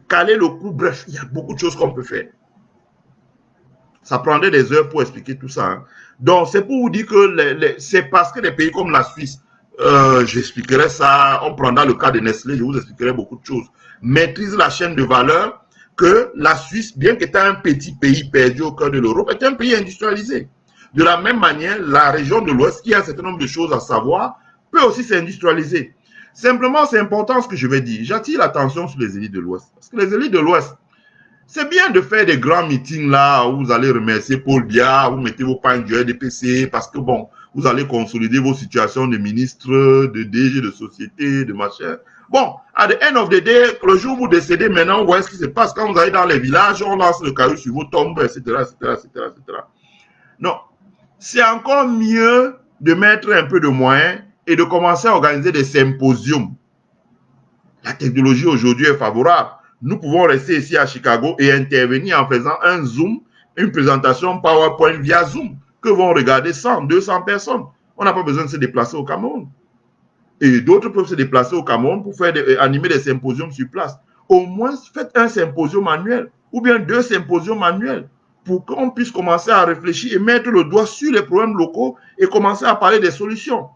Caler le coût, bref, il y a beaucoup de choses qu'on peut faire. Ça prendrait des heures pour expliquer tout ça. Hein. Donc, c'est pour vous dire que c'est parce que les pays comme la Suisse, j'expliquerai ça, on prendra le cas de Nestlé, je vous expliquerai beaucoup de choses, maîtrise la chaîne de valeur que la Suisse, bien qu'étant un petit pays perdu au cœur de l'Europe, est un pays industrialisé. De la même manière, la région de l'Ouest, qui a un certain nombre de choses à savoir, peut aussi s'industrialiser. Simplement, c'est important ce que je vais dire. J'attire l'attention sur les élites de l'Ouest. Parce que les élites de l'Ouest, c'est bien de faire des grands meetings là où vous allez remercier Paul Biya, vous mettez vos pains du RDPC parce que bon, vous allez consolider vos situations de ministre, de DG, de société, de machin. Bon, à the end of the day, le jour où vous décédez maintenant, vous voyez ce qui se passe. Quand vous allez dans les villages, on lance le caillou sur vos tombes, etc., etc., etc., etc. Non, c'est encore mieux de mettre un peu de moyens et de commencer à organiser des symposiums. La technologie aujourd'hui est favorable. Nous pouvons rester ici à Chicago et intervenir en faisant un Zoom, une présentation PowerPoint via Zoom, que vont regarder 100, 200 personnes. On n'a pas besoin de se déplacer au Cameroun. Et d'autres peuvent se déplacer au Cameroun pour faire animer des symposiums sur place. Au moins, faites un symposium annuel ou bien 2 symposiums annuels pour qu'on puisse commencer à réfléchir et mettre le doigt sur les problèmes locaux et commencer à parler des solutions.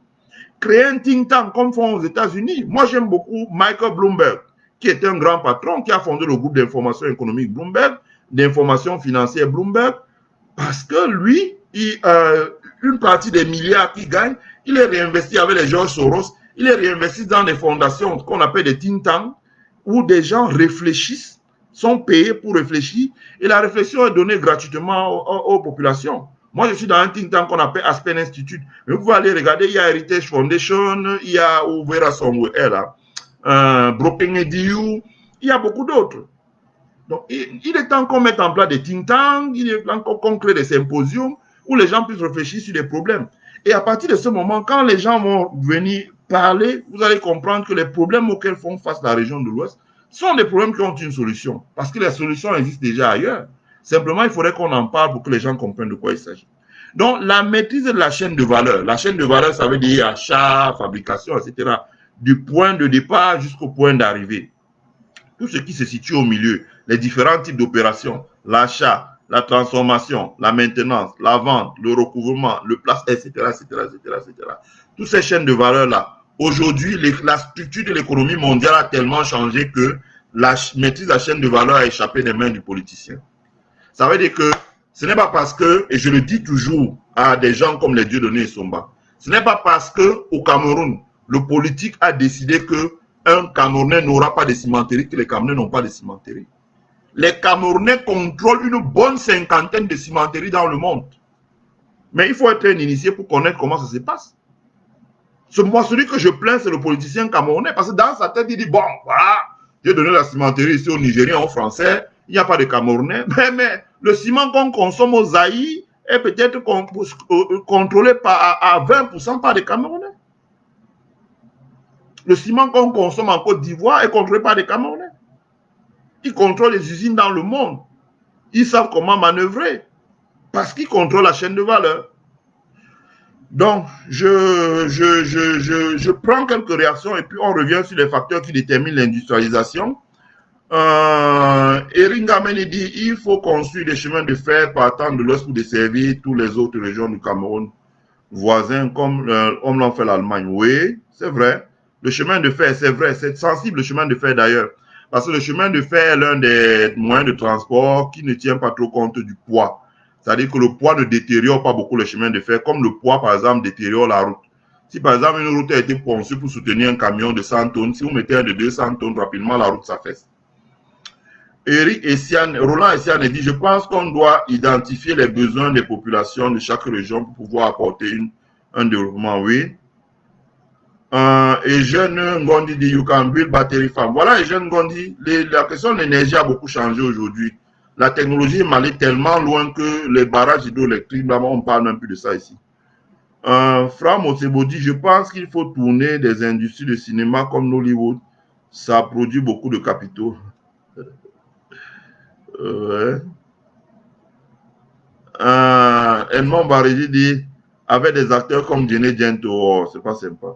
Créer un think tank comme font aux États-Unis. Moi, j'aime beaucoup Michael Bloomberg, qui est un grand patron, qui a fondé le groupe d'information économique Bloomberg, d'information financière Bloomberg, parce que lui, une partie des milliards qu'il gagne, il est réinvesti avec les George Soros, il est réinvesti dans des fondations qu'on appelle des think tanks, où des gens réfléchissent, sont payés pour réfléchir, et la réflexion est donnée gratuitement aux populations. Moi, je suis dans un think tank qu'on appelle Aspen Institute. Mais vous pouvez aller regarder, il y a Heritage Foundation, il y a Ouvera Somewhere, là, Broken Edu, il y a beaucoup d'autres. Donc, il est temps qu'on mette en place des think tanks, il est temps qu'on crée des symposiums où les gens puissent réfléchir sur des problèmes. Et à partir de ce moment, quand les gens vont venir parler, vous allez comprendre que les problèmes auxquels font face la région de l'Ouest, Ce sont des problèmes qui ont une solution, parce que les solutions existent déjà ailleurs. Simplement, il faudrait qu'on en parle pour que les gens comprennent de quoi il s'agit. Donc, la maîtrise de la chaîne de valeur. La chaîne de valeur, ça veut dire achat, fabrication, etc. Du point de départ jusqu'au point d'arrivée. Tout ce qui se situe au milieu, les différents types d'opérations, l'achat, la transformation, la maintenance, la vente, le recouvrement, le placement, etc., etc., etc., etc. Toutes ces chaînes de valeur-là. Aujourd'hui, la structure de l'économie mondiale a tellement changé que la maîtrise de la chaîne de valeur a échappé des mains du politicien. Ça veut dire que ce n'est pas parce que, et je le dis toujours à des gens comme les Dieudonné et Somba, ce n'est pas parce que au Cameroun, le politique a décidé que un Camerounais n'aura pas de cimenterie que les Camerounais n'ont pas de cimenterie. Les Camerounais contrôlent une bonne cinquantaine de cimenteries dans le monde. Mais il faut être un initié pour connaître comment ça se passe. Moi, celui que je plains, c'est le politicien camerounais, parce que dans sa tête, il dit, bon, voilà, j'ai donné la cimenterie ici aux Nigériens, aux Français, il n'y a pas de Camerounais, mais le ciment qu'on consomme aux Zaïre est peut-être contrôlé à 20% par des Camerounais. Le ciment qu'on consomme en Côte d'Ivoire est contrôlé par des Camerounais. Ils contrôlent les usines dans le monde. Ils savent comment manœuvrer, parce qu'ils contrôlent la chaîne de valeur. Donc, je prends quelques réactions et puis on revient sur les facteurs qui déterminent l'industrialisation. Eric Gameni dit il faut construire des chemins de fer partant de l'Ouest pour desservir toutes les autres régions du Cameroun voisins comme on l'a fait l'Allemagne. Oui, c'est vrai. Le chemin de fer, c'est vrai, c'est sensible le chemin de fer d'ailleurs. Parce que le chemin de fer est l'un des moyens de transport qui ne tient pas trop compte du poids. C'est-à-dire que le poids ne détériore pas beaucoup le chemin de fer, comme le poids, par exemple, détériore la route. Si, par exemple, une route a été conçue pour soutenir un camion de 100 tonnes, si vous mettez un de 200 tonnes, rapidement, la route s'affaisse. Eric Essiane, Roland Essiane dit, je pense qu'on doit identifier les besoins des populations de chaque région pour pouvoir apporter un développement, oui. Et Jeune Ngondi dit, you can build battery farm. Voilà, et Jeune Ngondi, la question de l'énergie a beaucoup changé aujourd'hui. La technologie est allée tellement loin que les barrages hydroélectriques, on ne parle même plus de ça ici. Fra Mosebo dit, je pense qu'il faut tourner des industries de cinéma comme Nollywood. Ça produit beaucoup de capitaux. Ouais. Edmond Baridi dit, avec des acteurs comme Jenny Gento, oh, c'est pas sympa.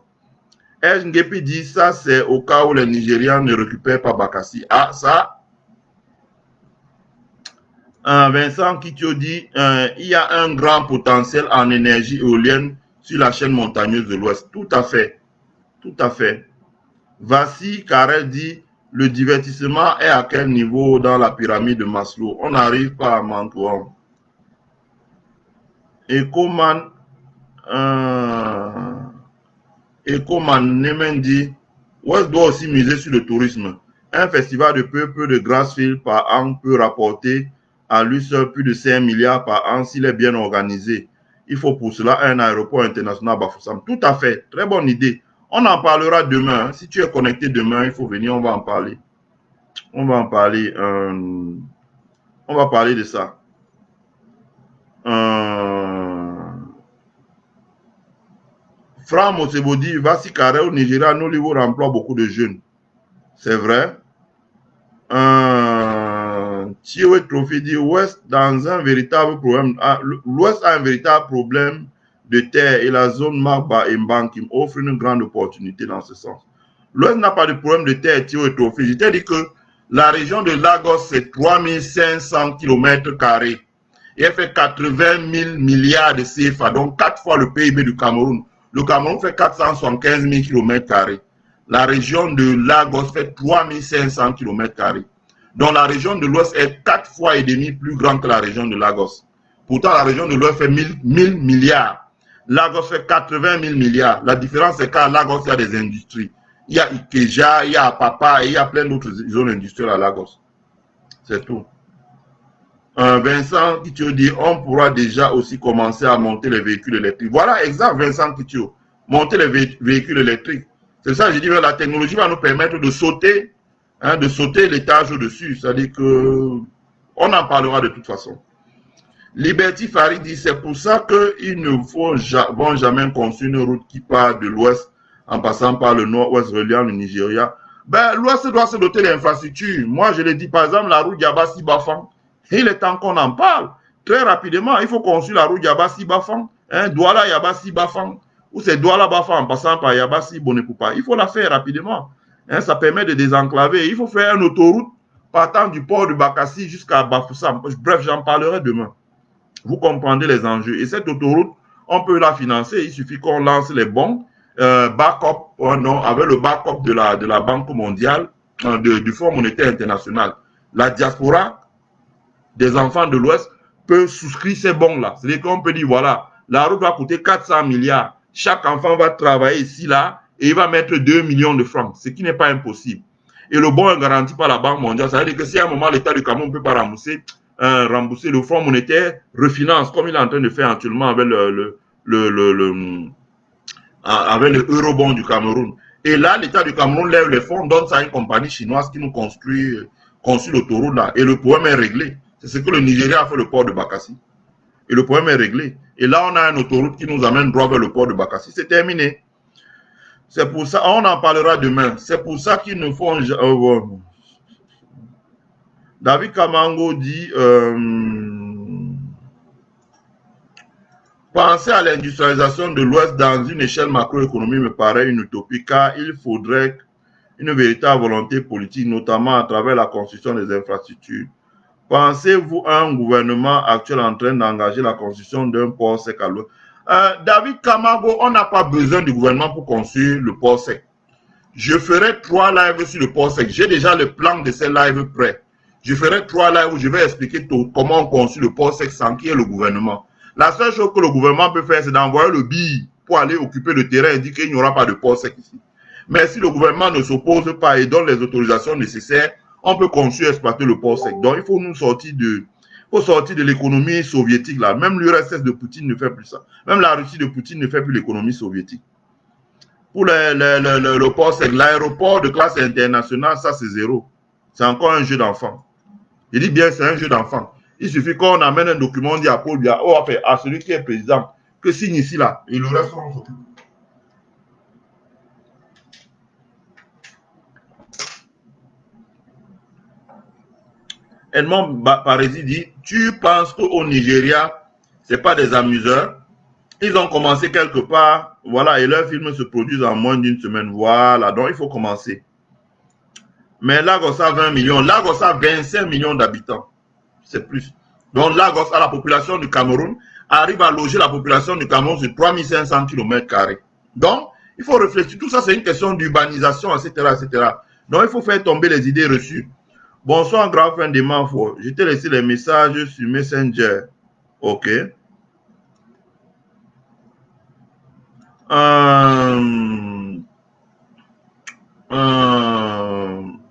Ngepi dit, ça c'est au cas où les Nigérians ne récupèrent pas Bakassi. Ah, ça. Vincent Kitio dit, il y a un grand potentiel en énergie éolienne sur la chaîne montagneuse de l'Ouest. Tout à fait. Tout à fait. Vassi Karel dit, le divertissement est à quel niveau dans la pyramide de Maslow? On n'arrive pas à Mantoum. Ekoman Nemen dit, Ouest doit aussi miser sur le tourisme. Un festival de peu de Grassfield par an peut rapporter à lui seul plus de 5 milliards par an s'il est bien organisé. Il faut pour cela un aéroport international à Bafoussam. Tout à fait, très bonne idée. On en parlera demain. Si tu es connecté demain, il faut venir, on va en parler. On va en parler. On va parler de ça. Franck Mosebo dit, Vassi Kare au Nigeria, Nollywood emploie beaucoup de jeunes. C'est vrai. Thio Trophy dit, l'Ouest dans un véritable problème. L'Ouest a un véritable problème de terre et la zone Magba et Mbankim offre une grande opportunité dans ce sens. L'Ouest n'a pas de problème de terre, Thio Trophy. Je t'ai dit que la région de Lagos, c'est 3500 km². Et elle fait 80 000 milliards de CFA, donc 4 fois le PIB du Cameroun. Le Cameroun fait 475 000 km². La région de Lagos fait 3500 km². Donc la région de l'Ouest est 4 fois et demi plus grande que la région de Lagos. Pourtant, la région de l'Ouest fait 1000 milliards. Lagos fait 80 000 milliards. La différence, c'est qu'à Lagos, il y a des industries. Il y a Ikeja, il y a Apapa et il y a plein d'autres zones industrielles à Lagos. C'est tout. Vincent Kitio dit, on pourra déjà aussi commencer à monter les véhicules électriques. Voilà, exact, Vincent Kitio. Monter les véhicules électriques. C'est ça, je dis, la technologie va nous permettre de sauter l'étage au-dessus. C'est-à-dire que on en parlera de toute façon. Liberty Farid dit, c'est pour ça qu'il ne faut jamais construire une route qui part de l'ouest en passant par le nord-ouest reliant le Nigeria Ben, l'Ouest doit se doter d'infrastructures. Moi, je l'ai dit, par exemple, la route Yabassi-Bafang. Il est temps qu'on en parle. Très rapidement, il faut construire la route Yabassi-Bafang. Hein, Douala-Yabassi-Bafang. Ou c'est Douala-Bafang en passant par Yabassi-Bonepoupa. Il faut la faire rapidement. Hein, ça permet de désenclaver. Il faut faire une autoroute partant du port de Bakassi jusqu'à Bafoussam. Bref, j'en parlerai demain. Vous comprendrez les enjeux. Et cette autoroute, on peut la financer. Il suffit qu'on lance les bons. Backup, non, avec le backup de la Banque mondiale, du Fonds monétaire international. La diaspora des enfants de l'Ouest peut souscrire ces bons-là. C'est-à-dire qu'on peut dire, voilà, la route va coûter 400 milliards. Chaque enfant va travailler ici, là, et il va mettre 2 millions de francs, ce qui n'est pas impossible. Et le bon est garanti par la Banque mondiale. Ça veut dire que si à un moment, l'État du Cameroun ne peut pas rembourser, le Fonds monétaire refinance, comme il est en train de faire actuellement avec avec le eurobond du Cameroun. Et là, l'État du Cameroun lève les fonds, donne ça à une compagnie chinoise qui nous construit l'autoroute là. Et le problème est réglé. C'est ce que le Nigeria a fait le port de Bakassi. Et le problème est réglé. Et là, on a une autoroute qui nous amène droit vers le port de Bakassi. C'est terminé. C'est pour ça, on en parlera demain. C'est pour ça qu'ils ne font... David Kamango dit... penser à l'industrialisation de l'Ouest dans une échelle macroéconomique me paraît une utopie car il faudrait une véritable volonté politique, notamment à travers la construction des infrastructures. Pensez-vous à un gouvernement actuel en train d'engager la construction d'un port sec à l'Ouest? David Kamago, on n'a pas besoin du gouvernement pour construire le port sec. Je ferai 3 lives sur le port sec. J'ai déjà le plan de ces lives prêts. Je ferai 3 lives où je vais expliquer comment on construit le port sec sans qu'il y ait le gouvernement. La seule chose que le gouvernement peut faire, c'est d'envoyer le billet pour aller occuper le terrain et dire qu'il n'y aura pas de port sec ici. Mais si le gouvernement ne s'oppose pas et donne les autorisations nécessaires, on peut construire et exploiter le port sec. Donc, il faut nous sortir de l'économie soviétique là. Même l'URSS de Poutine ne fait plus ça. Même la Russie de Poutine ne fait plus l'économie soviétique. Pour le port sec, l'aéroport de classe internationale, ça c'est zéro. C'est encore un jeu d'enfant. Je dis bien, c'est un jeu d'enfant. Il suffit qu'on amène un document, on dit à Paul Biya, à celui qui est président, que signe ici là, et le reste on s'occupe. Edmond Parisi dit, tu penses qu'au Nigeria, ce n'est pas des amuseurs? Ils ont commencé quelque part, voilà, et leurs films se produisent en moins d'une semaine, voilà, donc il faut commencer. Mais Lagos a 20 millions, Lagos a 25 millions d'habitants, c'est plus. Donc Lagos a la population du Cameroun, arrive à loger la population du Cameroun sur 3500 km². Donc, il faut réfléchir, tout ça c'est une question d'urbanisation, etc., etc. Donc il faut faire tomber les idées reçues. Bonsoir, grand frère de Manfo. Je t'ai laissé les messages sur Messenger. Ok.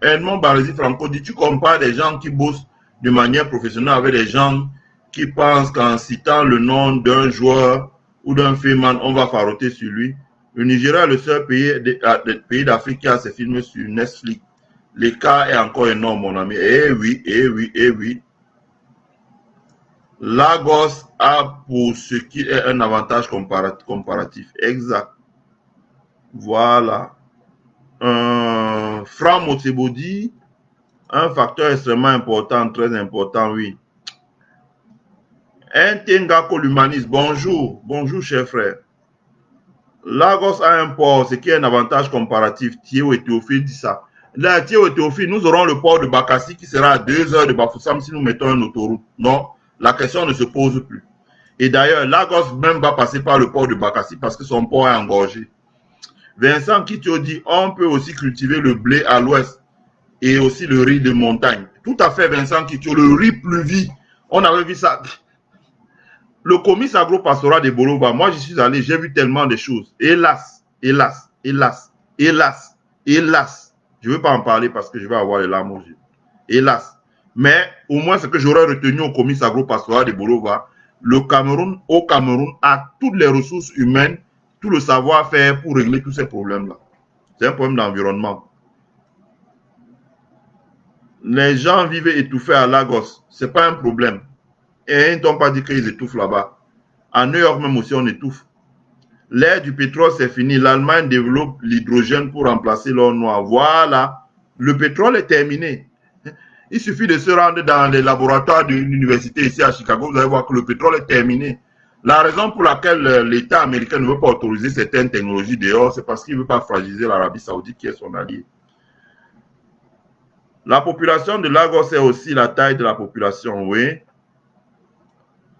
Edmond Baresi Franco dit, tu compares des gens qui bossent de manière professionnelle avec des gens qui pensent qu'en citant le nom d'un joueur ou d'un filmman, on va faroter sur lui. Le Nigeria est le seul pays d'Afrique qui a ses films sur Netflix. L'écart est encore énorme, mon ami. Eh oui, eh oui, eh oui. Lagos a pour ce qui est un avantage comparatif. Exact. Voilà. Franck Motebo dit, un facteur extrêmement important, très important, oui. Ntengako l'humaniste, bonjour, bonjour cher frère. Lagos a un port, ce qui est un avantage comparatif. Thio et Théophile dit ça. Là, Thio et Théophile, nous aurons le port de Bakassi qui sera à 2 heures de Bafoussam si nous mettons une autoroute. Non, la question ne se pose plus. Et d'ailleurs, Lagos même va passer par le port de Bakassi parce que son port est engorgé. Vincent Kitio dit, on peut aussi cultiver le blé à l'ouest et aussi le riz de montagne. Tout à fait, Vincent Kitio, le riz pluvie. On avait vu ça. Le comice agro-pastoral de Bolova, moi j'y suis allé, j'ai vu tellement de choses. Hélas, hélas, hélas, hélas, hélas. Je ne veux pas en parler parce que je vais avoir les larmes aux yeux. Hélas. Mais au moins ce que j'aurais retenu au comice agro-pastoral de Bolova, le Cameroun, au Cameroun, a toutes les ressources humaines, tout le savoir-faire pour régler tous ces problèmes-là. C'est un problème d'environnement. Les gens vivent étouffés à Lagos. Ce n'est pas un problème. Et ils ne t'ont pas dit qu'ils étouffent là-bas. À New York même aussi, on étouffe. L'ère du pétrole, c'est fini. L'Allemagne développe l'hydrogène pour remplacer l'or noir. Voilà. Le pétrole est terminé. Il suffit de se rendre dans les laboratoires d'une université ici à Chicago, vous allez voir que le pétrole est terminé. La raison pour laquelle l'État américain ne veut pas autoriser certaines technologies dehors, c'est parce qu'il ne veut pas fragiliser l'Arabie Saoudite qui est son allié. La population de Lagos est aussi la taille de la population, oui.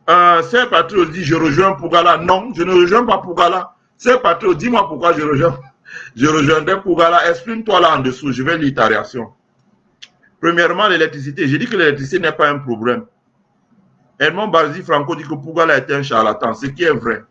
C'est patriote dit je rejoins Pougala. Non, je ne rejoins pas Pougala. C'est patriote, dis-moi pourquoi je rejoins. Je rejoindrai Pougala. Exprime-toi là en dessous, je vais lire ta réaction. Premièrement, l'électricité. J'ai dit que l'électricité n'est pas un problème. Edmond Barzi Franco dit que Pougala est un charlatan, ce qui est vrai.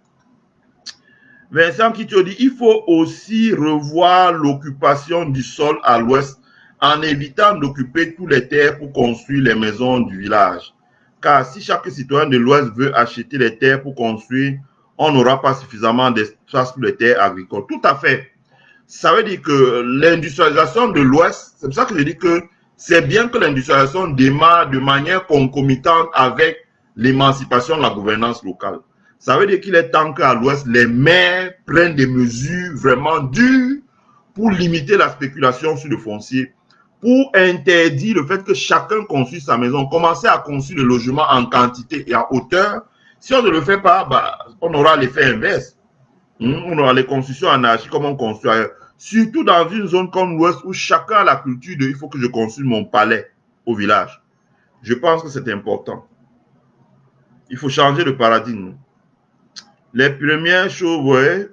Vincent Kitio dit il faut aussi revoir l'occupation du sol à l'ouest en évitant d'occuper toutes les terres pour construire les maisons du village. Car si chaque citoyen de l'ouest veut acheter les terres pour construire, on n'aura pas suffisamment d'espace pour les terres agricoles. Tout à fait. Ça veut dire que l'industrialisation de l'ouest, c'est pour ça que je dis que c'est bien que l'industrialisation démarre de manière concomitante avec l'émancipation de la gouvernance locale. Ça veut dire qu'il est temps qu'à l'ouest, les maires prennent des mesures vraiment dures pour limiter la spéculation sur le foncier, pour interdire le fait que chacun construise sa maison, commencer à construire le logement en quantité et en hauteur. Si on ne le fait pas, on aura l'effet inverse. On aura les constructions anarchiques comme on construit ailleurs. Surtout dans une zone comme l'Ouest où chacun a la culture de il faut que je construise mon palais au village. Je pense que c'est important. Il faut changer de paradigme. Les premières choses, ouais,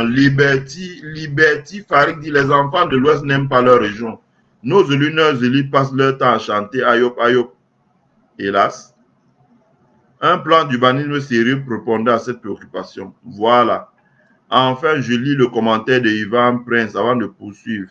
Liberty Farid dit les enfants de l'Ouest n'aiment pas leur région. Nos élus passent leur temps à chanter Ayop Ayop. Hélas, un plan d'urbanisme sérieux répondait à cette préoccupation. Voilà. Enfin, je lis le commentaire de Yvan Prince avant de poursuivre.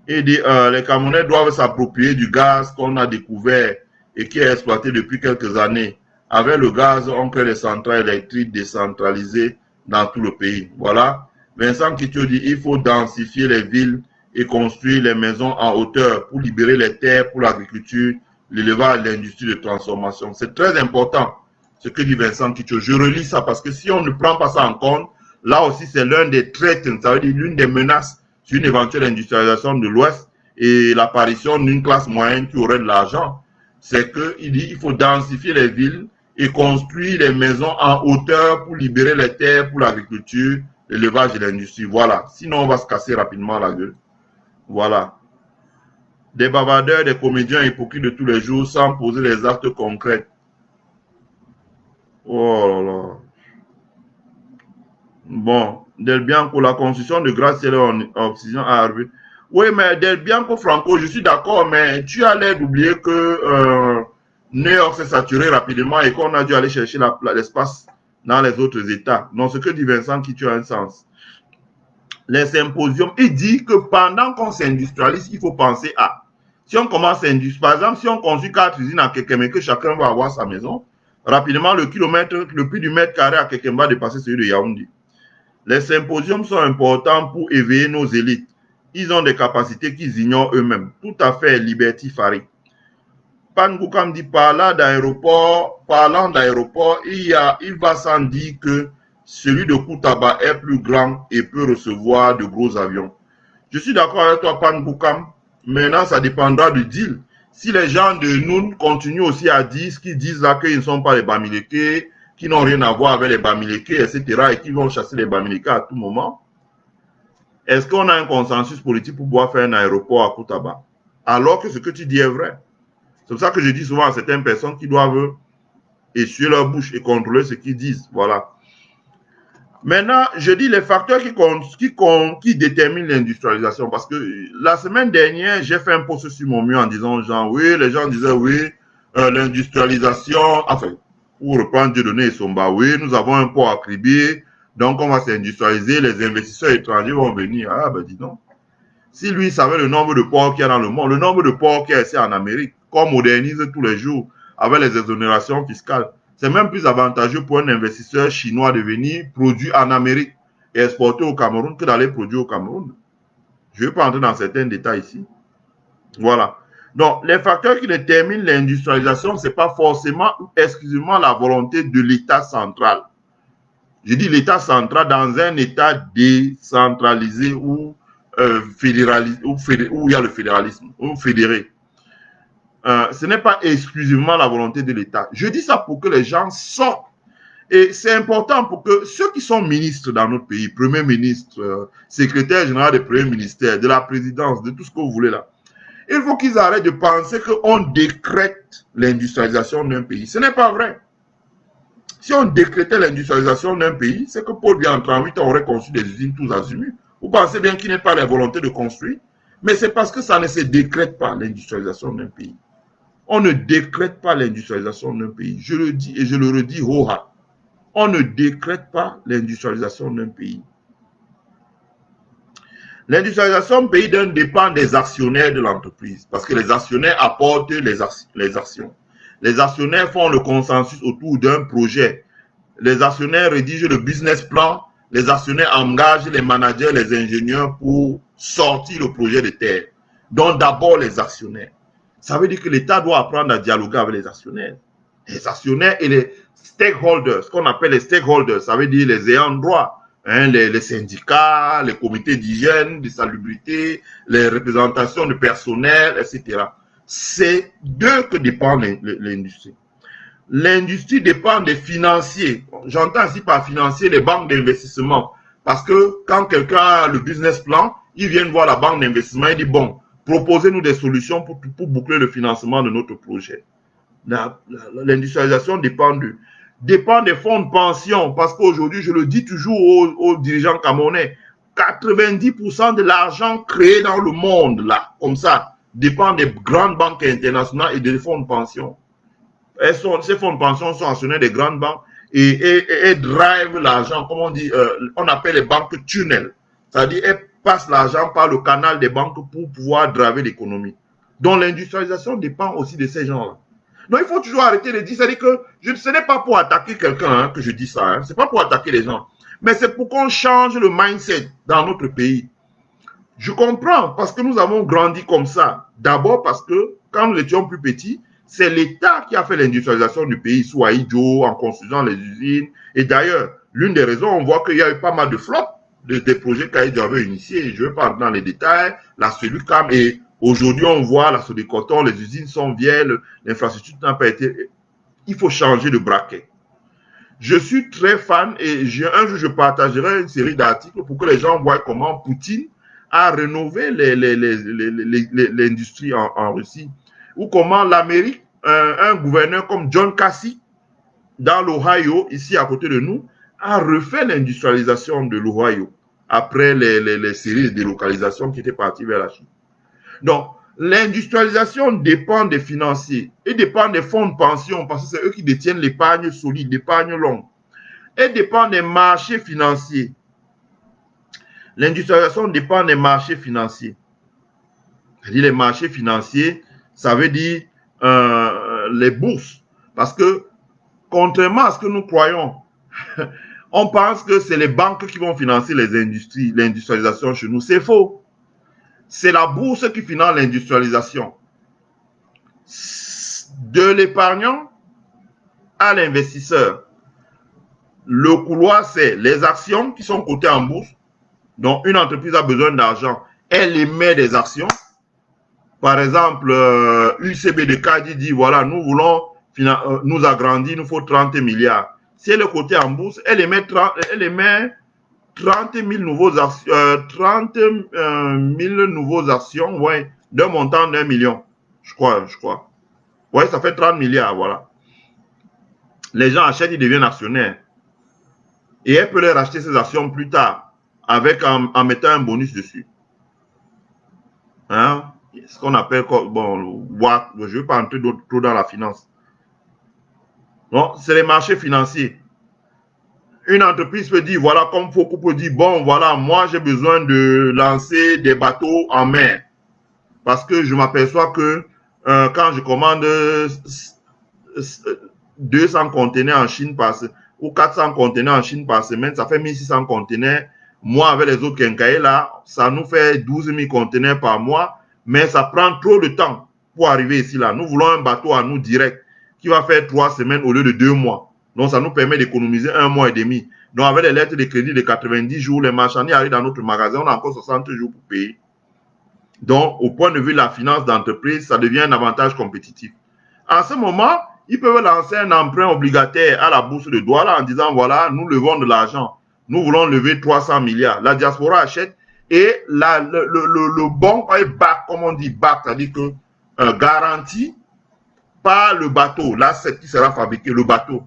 Il dit les Camerounais doivent s'approprier du gaz qu'on a découvert et qui est exploité depuis quelques années. Avec le gaz, on crée des centrales électriques décentralisées dans tout le pays. Voilà. Vincent Kitio dit il faut densifier les villes et construire les maisons en hauteur pour libérer les terres pour l'agriculture, l'élevage et l'industrie de transformation. C'est très important ce que dit Vincent Kitio. Je relis ça parce que si on ne prend pas ça en compte, là aussi c'est l'un des traits, ça veut dire l'une des menaces sur une éventuelle industrialisation de l'Ouest et l'apparition d'une classe moyenne qui aurait de l'argent. C'est qu'il dit qu'il faut densifier les villes et construire les maisons en hauteur pour libérer les terres pour l'agriculture, l'élevage et l'industrie. Voilà. Sinon, on va se casser rapidement la gueule. Voilà. Des bavardeurs, des comédiens hypocrites de tous les jours sans poser les actes concrets. Oh là là. Bon. Del Bianco, la construction de gratte-ciel en oxygène à Harvey. Oui, mais Del Bianco, Franco, je suis d'accord, mais tu as l'air d'oublier que New York s'est saturé rapidement et qu'on a dû aller chercher l'espace dans les autres États. Donc, ce que dit Vincent, qui tue un sens. Les symposiums, il dit que pendant qu'on s'industrialise, il faut penser à. Si on commence à industrialiser, par exemple, si on construit 4 usines à Kekeme, que chacun va avoir sa maison, rapidement, le prix du mètre carré à Kekeme va dépasser celui de Yaoundé. Les symposiums sont importants pour éveiller nos élites. Ils ont des capacités qu'ils ignorent eux-mêmes. Tout à fait, Liberty Farid. Pan Goukam dit parlant d'aéroport, il va sans dire que celui de Koutaba est plus grand et peut recevoir de gros avions. Je suis d'accord avec toi, Pan Goukam. Maintenant, ça dépendra du deal. Si les gens de Noun continuent aussi à dire ce qu'ils disent là, qu'ils ne sont pas les Bamileke, qui n'ont rien à voir avec les Bamileke, etc., et qui vont chasser les Bamileke à tout moment, est-ce qu'on a un consensus politique pour pouvoir faire un aéroport à Koutaba? Alors que ce que tu dis est vrai. C'est pour ça que je dis souvent à certaines personnes qui doivent essuyer leur bouche et contrôler ce qu'ils disent. Voilà. Maintenant, je dis les facteurs qui déterminent l'industrialisation. Parce que la semaine dernière, j'ai fait un post sur mon mur en disant, genre, oui, les gens disaient, oui, l'industrialisation, enfin, pour reprendre Dieudonné et Somba, oui, nous avons un port à Kribi, donc on va s'industrialiser, les investisseurs étrangers vont venir. Ah, ben dis donc. Si lui savait le nombre de ports qu'il y a dans le monde, le nombre de ports qu'il y a ici en Amérique, qu'on modernise tous les jours avec les exonérations fiscales, c'est même plus avantageux pour un investisseur chinois de venir produire en Amérique et exporter au Cameroun que d'aller produire au Cameroun. Je ne vais pas entrer dans certains détails ici. Voilà. Donc, les facteurs qui déterminent l'industrialisation, ce n'est pas forcément exclusivement la volonté de l'État central. Je dis l'État central dans un État décentralisé où fédéralisé, où il y a le fédéralisme, ou fédéré. Ce n'est pas exclusivement la volonté de l'État. Je dis ça pour que les gens sortent. Et c'est important pour que ceux qui sont ministres dans notre pays, premier ministre, secrétaire général des premiers ministères, de la présidence, de tout ce que vous voulez là, il faut qu'ils arrêtent de penser qu'on décrète l'industrialisation d'un pays. Ce n'est pas vrai. Si on décrétait l'industrialisation d'un pays, c'est que Paul Biya en 38 ans aurait construit des usines tous azimuts. Vous pensez bien qu'il n'est pas la volonté de construire, mais c'est parce que ça ne se décrète pas l'industrialisation d'un pays. On ne décrète pas l'industrialisation d'un pays. Je le dis et je le redis haut. On ne décrète pas l'industrialisation d'un pays. L'industrialisation d'un pays dépend des actionnaires de l'entreprise, parce que les actionnaires apportent les actions. Les actionnaires font le consensus autour d'un projet. Les actionnaires rédigent le business plan. Les actionnaires engagent les managers, les ingénieurs pour sortir le projet de terre. Donc d'abord les actionnaires. Ça veut dire que l'État doit apprendre à dialoguer avec les actionnaires. Les actionnaires et les stakeholders, ce qu'on appelle les stakeholders, ça veut dire les ayants droit, hein, les syndicats, les comités d'hygiène, de salubrité, les représentations de personnel, etc. C'est d'eux que dépend l'industrie. L'industrie dépend des financiers. J'entends ici par financier les banques d'investissement. Parce que quand quelqu'un a le business plan, il vient voir la banque d'investissement et dit bon, proposez-nous des solutions pour boucler le financement de notre projet. L'industrialisation dépend des fonds de pension. Parce qu'aujourd'hui, je le dis toujours aux dirigeants camerounais, 90% de l'argent créé dans le monde, là, comme ça, dépend des grandes banques internationales et des fonds de pension. Ces fonds de pension sont actionnaires des grandes banques et drive l'argent, comme on dit, on appelle les banques tunnels. C'est-à-dire, elles passent l'argent par le canal des banques pour pouvoir driver l'économie. Donc, l'industrialisation dépend aussi de ces gens-là. Donc, il faut toujours arrêter de dire, c'est-à-dire que ce n'est pas pour attaquer quelqu'un que je dis ça, hein, c'est pas pour attaquer les gens, mais c'est pour qu'on change le mindset dans notre pays. Je comprends, parce que nous avons grandi comme ça. D'abord parce que, quand nous étions plus petits, c'est l'État qui a fait l'industrialisation du pays sous Ahidjo, en construisant les usines. Et d'ailleurs, l'une des raisons, on voit qu'il y a eu pas mal de flops des projets qu'Ahidjo avait initiés. Je ne vais pas entrer dans les détails, la Solucam, et aujourd'hui, on voit la Sodecoton, les usines sont vieilles, l'infrastructure n'a pas été... Il faut changer de braquet. Je suis très fan et un jour, je partagerai une série d'articles pour que les gens voient comment Poutine a rénové l'industrie en Russie. Ou comment l'Amérique, un gouverneur comme John Casey, dans l'Ohio, ici à côté de nous, a refait l'industrialisation de l'Ohio après les séries de délocalisation qui étaient parties vers la Chine. Donc, l'industrialisation dépend des financiers et dépend des fonds de pension parce que c'est eux qui détiennent l'épargne solide, l'épargne longue. Et dépend des marchés financiers. L'industrialisation dépend des marchés financiers. C'est-à-dire les marchés financiers, ça veut dire les bourses. Parce que, contrairement à ce que nous croyons, on pense que c'est les banques qui vont financer les industries, l'industrialisation chez nous. C'est faux. C'est la bourse qui finance l'industrialisation. De l'épargnant à l'investisseur. Le couloir, c'est les actions qui sont cotées en bourse. Donc, une entreprise a besoin d'argent. Elle émet des actions. Par exemple, UCB de Cadi dit, voilà, nous voulons nous agrandir, il nous faut 30 milliards. Si elle est cotée en bourse, elle émet 30 000 nouveaux actions, ouais, d'un montant d'1 million. Je crois. Ouais, ça fait 30 milliards, voilà. Les gens achètent, ils deviennent actionnaires. Et elle peut leur acheter ces actions plus tard, en mettant un bonus dessus. Hein? Ce qu'on appelle, bon, je ne veux pas entrer trop dans la finance. Donc, c'est les marchés financiers. Une entreprise peut dire, voilà, comme Foucault peut dire, bon, voilà, moi, j'ai besoin de lancer des bateaux en mer. Parce que je m'aperçois que quand je commande 200 conteneurs en Chine ou 400 conteneurs en Chine par semaine, ça fait 1600 conteneurs. Moi, avec les autres quincailliers là, ça nous fait 12 000 conteneurs par mois, mais ça prend trop de temps pour arriver ici là. Nous voulons un bateau à nous direct qui va faire 3 semaines au lieu de 2 mois. Donc, ça nous permet d'économiser 1 mois et demi. Donc, avec les lettres de crédit de 90 jours, les marchandises arrivent dans notre magasin, on a encore 60 jours pour payer. Donc, au point de vue de la finance d'entreprise, ça devient un avantage compétitif. En ce moment, ils peuvent lancer un emprunt obligataire à la bourse de Douala en disant, voilà, nous levons de l'argent. Nous voulons lever 300 milliards. La diaspora achète et le bon est back, comme on dit, back, c'est-à-dire que garanti par le bateau. Là, c'est qui sera fabriqué, le bateau.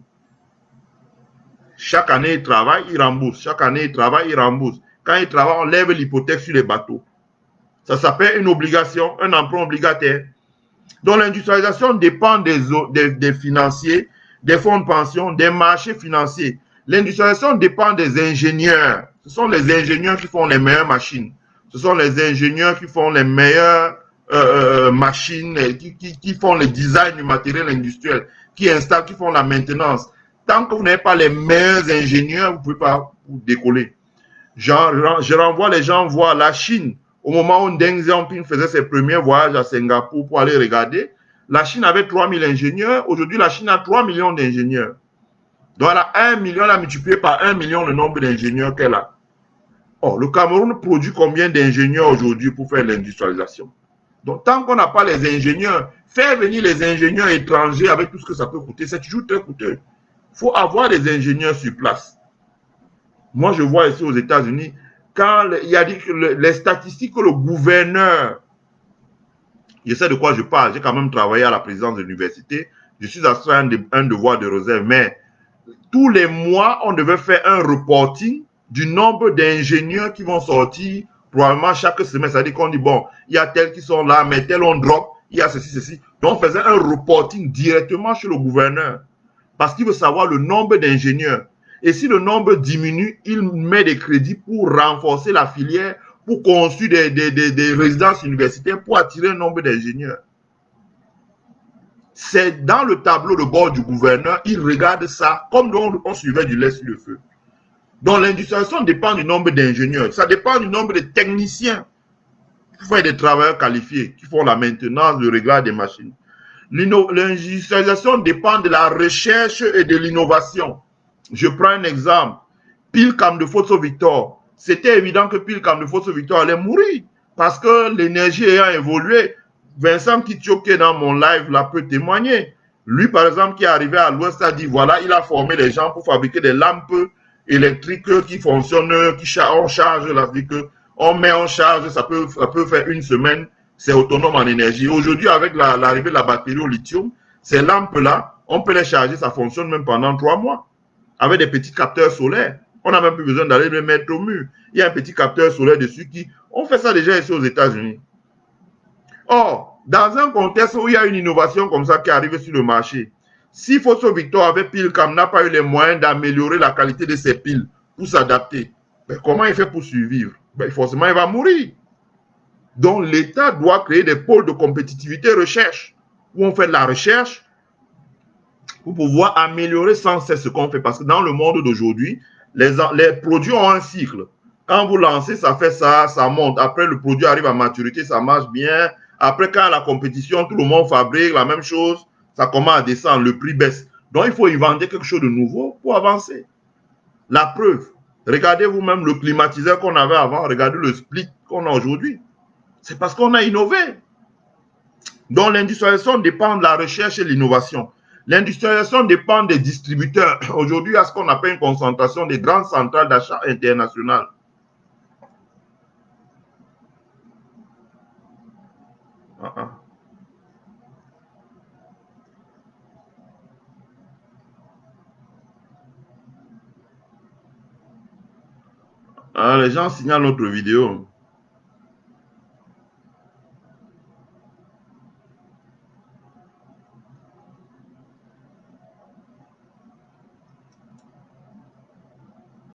Chaque année, il travaille, il rembourse. Chaque année, il travaille, il rembourse. Quand il travaille, on lève l'hypothèque sur les bateaux. Ça s'appelle une obligation, un emprunt obligataire. Donc l'industrialisation dépend des financiers, des fonds de pension, des marchés financiers. L'industrialisation dépend des ingénieurs. Ce sont les ingénieurs qui font les meilleures machines. Ce sont les ingénieurs qui font les meilleures machines, qui font le design du matériel industriel, qui installent, qui font la maintenance. Tant que vous n'avez pas les meilleurs ingénieurs, vous ne pouvez pas décoller. Je renvoie les gens voir la Chine. Au moment où Deng Xiaoping faisait ses premiers voyages à Singapour pour aller regarder, la Chine avait 3000 ingénieurs. Aujourd'hui, la Chine a 3 millions d'ingénieurs. Donc, elle a 1 million, elle a multiplié par 1 million le nombre d'ingénieurs qu'elle a. Or, le Cameroun produit combien d'ingénieurs aujourd'hui pour faire l'industrialisation? Donc, tant qu'on n'a pas les ingénieurs, faire venir les ingénieurs étrangers avec tout ce que ça peut coûter, c'est toujours très coûteux. Il faut avoir des ingénieurs sur place. Moi, je vois ici aux États-Unis, quand il y a dit que les statistiques que le gouverneur, je sais de quoi je parle, j'ai quand même travaillé à la présidence de l'université, je suis astreint un devoir de réserve, mais tous les mois, on devait faire un reporting du nombre d'ingénieurs qui vont sortir, probablement chaque semaine. C'est-à-dire qu'on dit, bon, il y a tels qui sont là, mais tels on drop, il y a ceci, ceci. Donc, on faisait un reporting directement chez le gouverneur parce qu'il veut savoir le nombre d'ingénieurs. Et si le nombre diminue, il met des crédits pour renforcer la filière, pour construire des résidences universitaires, pour attirer un nombre d'ingénieurs. C'est dans le tableau de bord du gouverneur, il regarde ça comme on suivait du lait sur le feu. Donc l'industrialisation dépend du nombre d'ingénieurs, ça dépend du nombre de techniciens qui font des travailleurs qualifiés, qui font la maintenance, le réglage des machines. L'industrialisation dépend de la recherche et de l'innovation. Je prends un exemple. Pilcam de Fosso Victor. C'était évident que Pilcam de Fosso Victor allait mourir parce que l'énergie ayant évolué. Vincent Kitio qui est dans mon live là peut témoigner. Lui, par exemple, qui est arrivé à l'Ouest, a dit voilà, il a formé des gens pour fabriquer des lampes électriques qui fonctionnent, on charge la vie que on met en charge, ça peut faire une semaine, c'est autonome en énergie. Aujourd'hui, avec l'arrivée de la batterie au lithium, ces lampes-là, on peut les charger, ça fonctionne même pendant 3 mois. Avec des petits capteurs solaires. On n'a même plus besoin d'aller les mettre au mur. Il y a un petit capteur solaire dessus qui... On fait ça déjà ici aux États-Unis. Or, dans un contexte où il y a une innovation comme ça qui arrive sur le marché, si Fosso Victor avec Pilcam n'a pas eu les moyens d'améliorer la qualité de ses piles pour s'adapter, ben comment il fait pour survivre? Ben forcément, il va mourir. Donc, l'État doit créer des pôles de compétitivité recherche, où on fait de la recherche pour pouvoir améliorer sans cesse ce qu'on fait. Parce que dans le monde d'aujourd'hui, les produits ont un cycle. Quand vous lancez, ça fait ça, ça monte. Après, le produit arrive à maturité, ça marche bien. Après, quand la compétition, tout le monde fabrique la même chose, ça commence à descendre, le prix baisse. Donc, il faut inventer quelque chose de nouveau pour avancer. La preuve, regardez vous-même le climatiseur qu'on avait avant, regardez le split qu'on a aujourd'hui. C'est parce qu'on a innové. Donc, l'industrialisation dépend de la recherche et de l'innovation. L'industrialisation dépend des distributeurs. Aujourd'hui, il y a ce qu'on appelle une concentration des grandes centrales d'achat internationales. Les gens signalent notre vidéo.